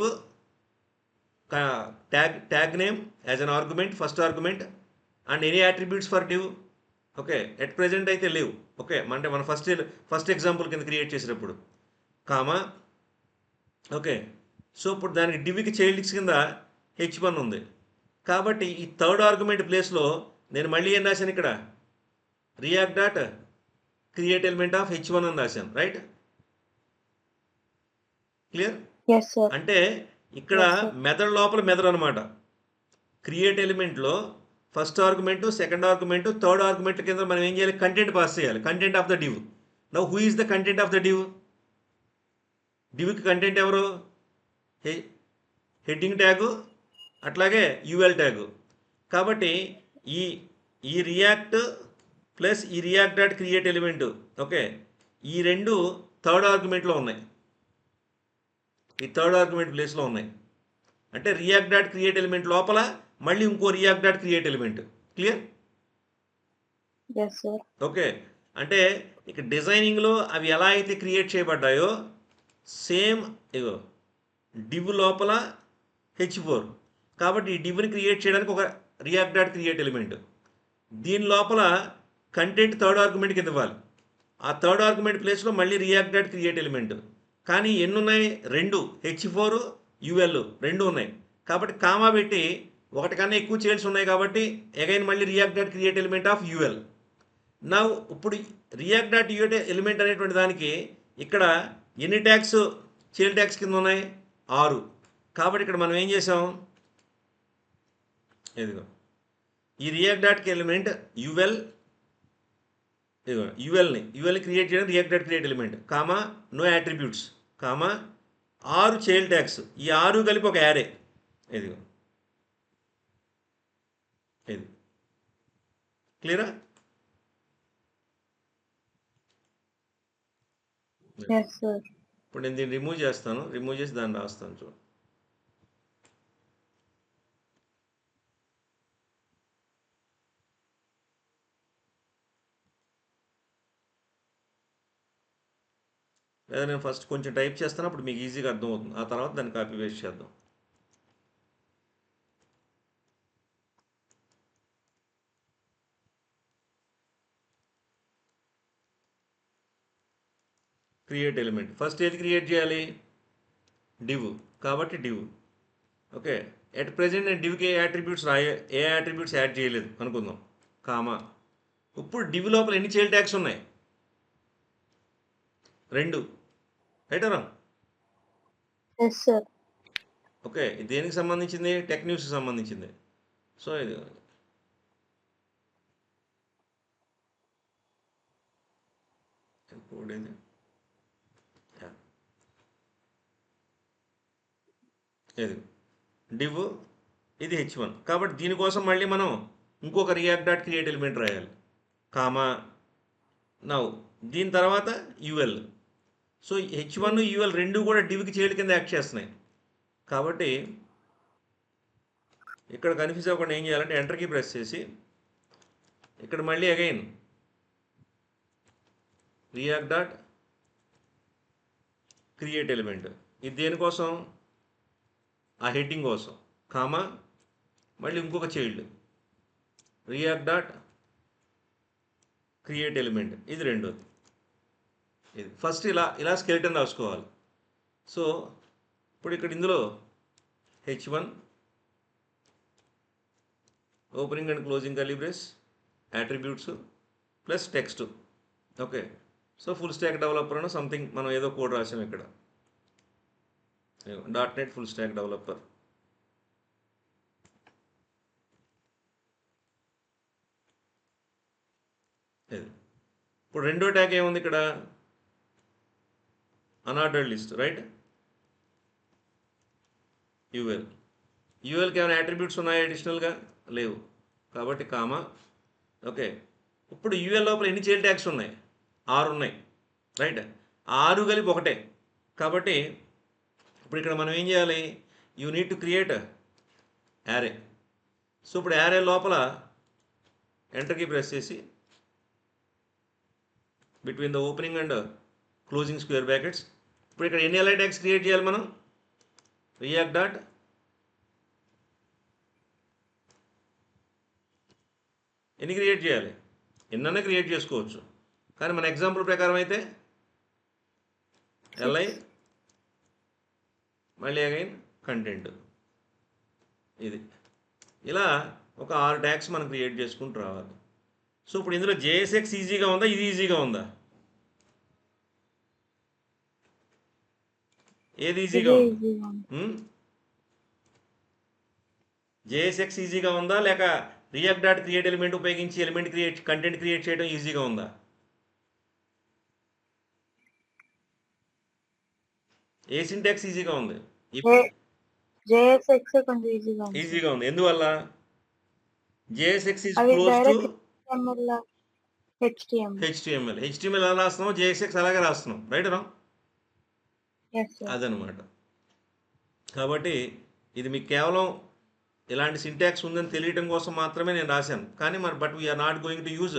Speaker 1: tag name as an argument, first argument, and any attributes for div. Okay, at present అయితే లేవు, ఓకే. అంటే మనం ఫస్ట్ ఎగ్జాంపుల్ కింద క్రియేట్ చేసేటప్పుడు కామా, ఓకే. సో ఇప్పుడు దానికి డివ్కి చైల్డ్స్ కింద హెచ్1 ఉంది. కాబట్టి ఈ థర్డ్ ఆర్గ్యుమెంట్ ప్లేస్లో నేను మళ్ళీ ఏం రాశాను ఇక్కడ? React dot create element of H1 అని రాశాను, రైట్? క్లియర్?
Speaker 2: Yes sir.
Speaker 1: అంటే ఇక్కడ మెథడ్ లోపల మెథడ్ అనమాట. క్రియేట్ ఎలిమెంట్లో first argument, second argument, third argument కింద మనం ఏం చేయాలి? కంటెంట్ పాస్ చేయాలి, content of the div. Now who is the content of the div? డివ్కి కంటెంట్ ఎవరు? హెడ్డింగ్ ట్యాగు, అట్లాగే యూఎల్ ట్యాగు. కాబట్టి ఈ ఈ రియాక్ట్ ప్లస్ ఈ React dot create element, okay, ఈ రెండు థర్డ్ ఆర్గ్యుమెంట్లో ఉన్నాయి, ఈ థర్డ్ ఆర్గ్యుమెంట్ ప్లేస్లో ఉన్నాయి. అంటే రియాక్ట్ డాట్ క్రియేట్ ఎలిమెంట్ లోపల మళ్ళీ ఇంకో React dot create element. Clear?
Speaker 2: Yes sir.
Speaker 1: Okay. అంటే ఇక డిజైనింగ్లో అవి ఎలా అయితే క్రియేట్ చేయబడ్డాయో సేమ్ ఇగో డివ్ లోపల హెచ్4. కాబట్టి ఈ డివ్ని క్రియేట్ చేయడానికి ఒక రియాక్ట్ డాట్ క్రియేట్ ఎలిమెంట్, దీని లోపల కంటెంట్ థర్డ్ ఆర్గ్యుమెంట్ కింద ఇవ్వాలి. ఆ థర్డ్ ఆర్గ్యుమెంట్ ప్లేస్లో మళ్ళీ రియాక్ట్ డాట్ క్రియేట్ ఎలిమెంట్. కానీ ఎన్ని ఉన్నాయి? 2, హెచ్4 యుఎల్ 2 ఉన్నాయి. కాబట్టి కామా పెట్టి ఒకటి కన్నా ఎక్కువ చైల్డ్స్ ఉన్నాయి కాబట్టి అగైన్ మళ్ళీ react dot create element of UL. నా ఇప్పుడు రియాక్ట్ డాట్ యూఎల్ ఎలిమెంట్ అనేటువంటి దానికి ఇక్కడ ఎన్ని ట్యాగ్స్ చైల్డ్ ట్యాగ్స్ కింద ఉన్నాయి? 6. కాబట్టి ఇక్కడ మనం ఏం చేసాం? ఇదిగో ఈ రియాక్ట్ డాట్ ఎలిమెంట్ యుఎల్, ఇదిగో యుఎల్ని క్రియేట్ చేయడం React dot create element, comma no attributes, comma 6 child tags, ఈ 6 కలిపి ఒక యారే. ఇదిగో ఇది క్లియరా?
Speaker 2: Yes sir.
Speaker 1: ఇప్పుడు నేను దీన్ని రిమూవ్ చేస్తాను, రిమూవ్ చేసి దాన్ని రాస్తాను చూడు. లేదా నేను ఫస్ట్ కొంచెం టైప్ చేస్తాను, అప్పుడు మీకు ఈజీగా అర్థమవుతుంది, ఆ తర్వాత దాన్ని కాపీ పేస్ట్ చేద్దాం. క్రియేట్ ఎలిమెంట్ ఫస్ట్ ఏది క్రియేట్ చేయాలి? డివ్. కాబట్టి డివ్, ఓకే. ఎట్ ప్రెజెంట్ నేను డివ్కి ఏ అట్రిబ్యూట్స్ యాడ్ చేయలేదు అనుకుందాం, కామా. ఇప్పుడు డివ్ లోపల ఎన్ని చైల్డ్ ట్యాగ్స్ ఉన్నాయి? 2, రైట్ రా?
Speaker 2: Yes sir.
Speaker 1: ఓకే, ఇది దేనికి సంబంధించింది? టెక్ న్యూస్కి సంబంధించింది. సో ఇది కోడ్ ఇది, ఇది డివ్, ఇది హెచ్1. కాబట్టి దీనికోసం మళ్ళీ మనం ఇంకొక రియాక్ట్ డాట్ క్రియేట్ ఎలిమెంట్ రాయాలి, కామా. నౌ దీని తర్వాత యూఎల్. సో హెచ్1 యూఎల్ 2 కూడా డివ్కి చైల్డ్ కింద యాక్ట్ చేస్తున్నాయి. కాబట్టి ఇక్కడ కన్ఫ్యూజ్ అవ్వకుండా ఏం చేయాలంటే ఎంటర్కి ప్రెస్ చేసి ఇక్కడ మళ్ళీ again react dot create element. ఇది దేనికోసం? ఆ హెడ్డింగ్ కోసం, కామా మళ్ళీ ఇంకొక child react dot create element. ఇది రెండోది. ఇది ఫస్ట్ ఇలా స్కెలిటన్ రాసుకోవాలి. సో ఇప్పుడు ఇక్కడ ఇందులో h1 opening and closing curly brace, attributes plus text. Okay, so full stack developer అని సంథింగ్ మనం ఏదో కోడ్ రాసాం ఇక్కడ, .NET ఫుల్ స్టాక్ డెవలపర్. ఇది ఇప్పుడు రెండో ట్యాగ్ ఏముంది ఇక్కడ? Unordered list, right? యూఎల్కి ఏమైనా అట్రిబ్యూట్స్ ఉన్నాయా అడిషనల్గా? లేవు, కాబట్టి కామా. ఓకే, ఇప్పుడు యూఎల్ లోపల ఎన్ని చైల్డ్ ట్యాగ్స్ ఉన్నాయి? 6 ఉన్నాయి, రైట్? 6 కలిపి ఒకటే. కాబట్టి ఇప్పుడు ఇక్కడ మనం ఏం చేయాలి? You need to create array. So ఇప్పుడు యారే లోపల ఎంటర్కి ప్రెస్ చేసి between the opening and closing square brackets. ఇప్పుడు ఇక్కడ ఎన్ని ఎల్ఐ ట్యాగ్స్ క్రియేట్ చేయాలి మనం? రియాక్ట్ డాట్ ఎన్ని క్రియేట్ చేయాలి? ఎన్నైనా క్రియేట్ చేసుకోవచ్చు, కానీ మన ఎగ్జాంపుల్ ప్రకారం అయితే ఎల్ఐ మళ్ళీ అగైన్ కంటెంట్. ఇది ఇలా ఒక 6 ట్యాగ్స్ మనం క్రియేట్ చేసుకుంటూ రావాలి. సో ఇప్పుడు ఇందులో JSX ఈజీగా ఉందా, ఇది ఈజీగా ఉందా? ఏది ఈజీగా ఉంది? JSX ఈజీగా ఉందా, లేక రియాక్ట్ డాట్ క్రియేట్ ఎలిమెంట్ ఉపయోగించి కంటెంట్ క్రియేట్ చేయడం ఈజీగా ఉందా? ఏ సింటాక్స్ ఈజీగా ఉంది?
Speaker 2: JSX కొంచెం ఈజీగా
Speaker 1: ఉంది. ఎందువల్ల? JSX is close to HTML. HTML ఎలా రాస్తున్నాం, JSX అలాగే రాస్తున్నాం, రైట్ రా? అదనమాట. కాబట్టి ఇది మీకు కేవలం ఇలాంటి సింటాక్స్ ఉందని తెలియటం కోసం మాత్రమే నేను రాశాను, కానీ but we are not going to use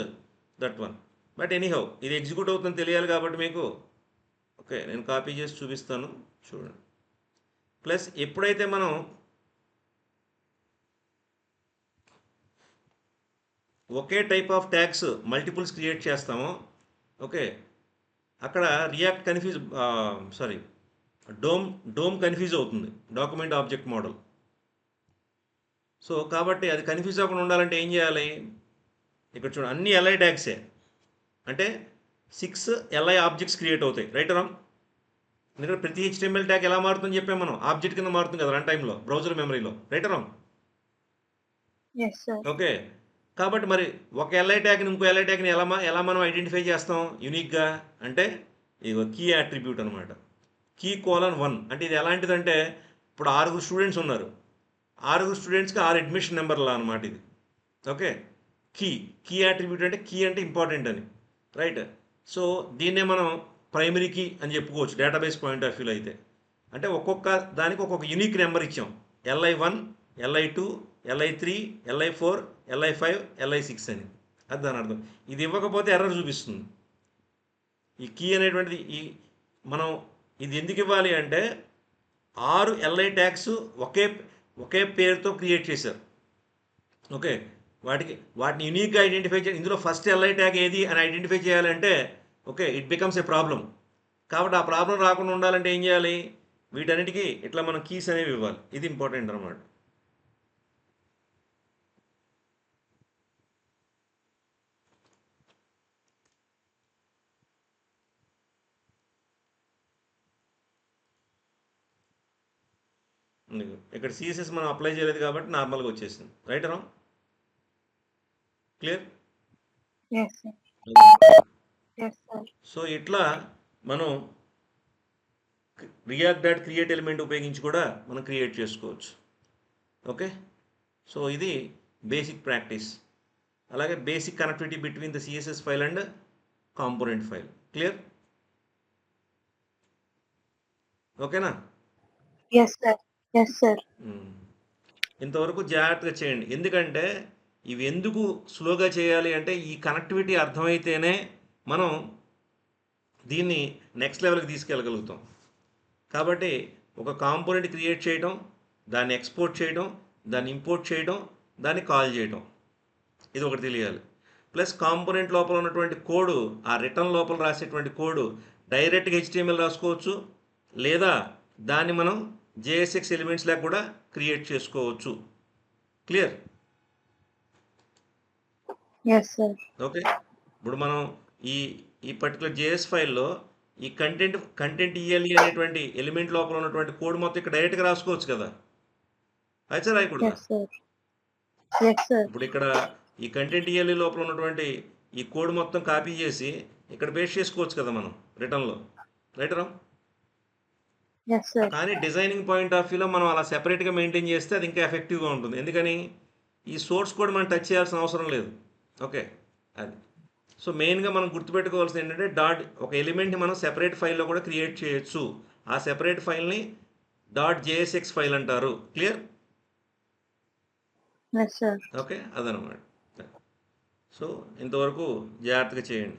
Speaker 1: that one. But anyhow ఇది ఎగ్జిక్యూట్ అవుతుందని తెలియాలి కాబట్టి మీకు. ఓకే, నేను కాపీ చేసి చూపిస్తాను, చూడండి. ప్లస్ ఎప్పుడైతే మనం ఒకే type of tags multiples create చేస్తామో, ఓకే, అక్కడ రియాక్ట్ డోమ్ కన్ఫ్యూజ్ అవుతుంది, డాక్యుమెంట్ ఆబ్జెక్ట్ మోడల్. సో కాబట్టి అది కన్ఫ్యూజ్ అవ్వకుండా ఉండాలంటే ఏం చేయాలి? ఇక్కడ చూడండి, అన్ని ఎల్ఐ ట్యాగ్సే, అంటే 6 ఎల్ఐ ఆబ్జెక్ట్స్ క్రియేట్ అవుతాయి, రైట్ రామ్? ఎందుకంటే ప్రతి HTML ట్యాగ్ ఎలా మారుతుందని చెప్పాం మనం, ఆబ్జెక్ట్ కింద మారుతుంది కదా రన్ టైంలో, బ్రౌజర్ మెమరీలో, రైట్ రామ్? ఓకే, కాబట్టి మరి ఒక ఎల్ఐ ట్యాగ్ని ఇంకో ఎల్ఐ ట్యాగ్ని ఎలా మనం ఐడెంటిఫై చేస్తాం యూనిక్గా? అంటే ఇది కీ అట్రిబ్యూట్ అనమాట, key:1. అంటే ఇది ఎలాంటిదంటే, ఇప్పుడు 6 స్టూడెంట్స్ ఉన్నారు, 6 స్టూడెంట్స్కి 6 అడ్మిషన్ నెంబర్లా అనమాట ఇది. ఓకే, కీ అట్రిబ్యూట్ అంటే కీ అంటే ఇంపార్టెంట్ అని, రైట్? సో దీన్నే మనం ప్రైమరీ కీ అని చెప్పుకోవచ్చు డేటాబేస్ పాయింట్ ఆఫ్ వ్యూలో అయితే. అంటే ఒక్కొక్క దానికి ఒక్కొక్క యూనిక్ నెంబర్ ఇచ్చాం, LI1, LI2, LI3, LI4, LI5, LI6 అని. అది దాని అర్థం. ఇది ఇవ్వకపోతే ఎర్రర్ చూపిస్తుంది. ఈ కీ అనేటువంటిది మనం ఇది ఎందుకు ఇవ్వాలి అంటే 6 ఎల్ఐ ట్యాగ్స్ ఒకే పేరుతో క్రియేట్ చేశారు. ఓకే, వాటిని యూనిక్గా ఐడెంటిఫై చేయాలి. ఇందులో ఫస్ట్ ఎల్ఐ ట్యాగ్ ఏది అని ఐడెంటిఫై చేయాలంటే okay it becomes a problem. కాబట్టి ఆ ప్రాబ్లం రాకుండా ఉండాలంటే ఏం చేయాలి? వీటన్నిటికీ ఇట్లా మనం కీస్ అనేవి ఇవ్వాలి. ఇది ఇంపార్టెంట్ అనమాట. ఇక్కడ సిఎస్ఎస్ మనం అప్లై చేయలేదు కాబట్టి నార్మల్గా వచ్చేసింది, రైట్ రా? క్లియర్? సో ఇట్లా మనం రియాక్ట్ డాట్ క్రియేట్ ఎలిమెంట్ ఉపయోగించి కూడా మనం క్రియేట్ చేసుకోవచ్చు. ఓకే, సో ఇది బేసిక్ ప్రాక్టీస్. అలాగే basic connectivity between the CSS file and component file. Clear? ఓకేనా? ఇంతవరకు జాగ్రత్తగా చేయండి. ఎందుకంటే ఇవి ఎందుకు స్లోగా చేయాలి అంటే ఈ కనెక్టివిటీ అర్థమైతేనే మనం దీన్ని నెక్స్ట్ లెవెల్కి తీసుకెళ్ళగలుగుతాం. కాబట్టి ఒక కాంపోనెంట్ క్రియేట్ చేయడం, దాన్ని ఎక్స్పోర్ట్ చేయడం, దాన్ని ఇంపోర్ట్ చేయడం, దాన్ని కాల్ చేయడం, ఇది ఒకటి తెలియాలి. ప్లస్ కాంపోనెంట్ లోపల ఉన్నటువంటి కోడ్, ఆ రిటర్న్ లోపల రాసేటువంటి కోడ్ డైరెక్ట్గా HTML రాసుకోవచ్చు, లేదా దాన్ని మనం JSX ఎలిమెంట్స్ లాగా కూడా క్రియేట్ చేసుకోవచ్చు. క్లియర్?
Speaker 2: Yes sir.
Speaker 1: ఓకే. ఇప్పుడు మనం ఈ ఈ పర్టికులర్ JS ఫైల్లో ఈ కంటెంట్ ELE అనేటువంటి ఎలిమెంట్ లోపల ఉన్నటువంటి కోడ్ మొత్తం ఇక్కడ డైరెక్ట్గా రాసుకోవచ్చు కదా, అయితే రాయకూడదా?
Speaker 2: Yes sir. Yes sir.
Speaker 1: ఇప్పుడు ఇక్కడ ఈ కంటెంట్ ELE లోపల ఉన్నటువంటి ఈ కోడ్ మొత్తం కాపీ చేసి ఇక్కడ పేస్ట్ చేసుకోవచ్చు కదా మనం రిటర్న్లో, రైటరా?
Speaker 2: Yes sir.
Speaker 1: కానీ డిజైనింగ్ పాయింట్ ఆఫ్ వ్యూలో మనం అలా సెపరేట్గా మెయింటైన్ చేస్తే అది ఇంకా ఎఫెక్టివ్గా ఉంటుంది. ఎందుకని ఈ సోర్స్ కోడ్ మనం టచ్ చేయాల్సిన అవసరం లేదు. ఓకే, అది. సో మెయిన్గా మనం గుర్తుపెట్టుకోవాల్సింది ఏంటంటే ఒక ఎలిమెంట్ని మనం సెపరేట్ ఫైల్లో కూడా క్రియేట్ చేయొచ్చు. ఆ సెపరేట్ ఫైల్ని .jsx ఫైల్ అంటారు. క్లియర్?
Speaker 2: Yes sir.
Speaker 1: ఓకే, అదనమాట. సో ఇంతవరకు జాగ్రత్తగా చేయండి.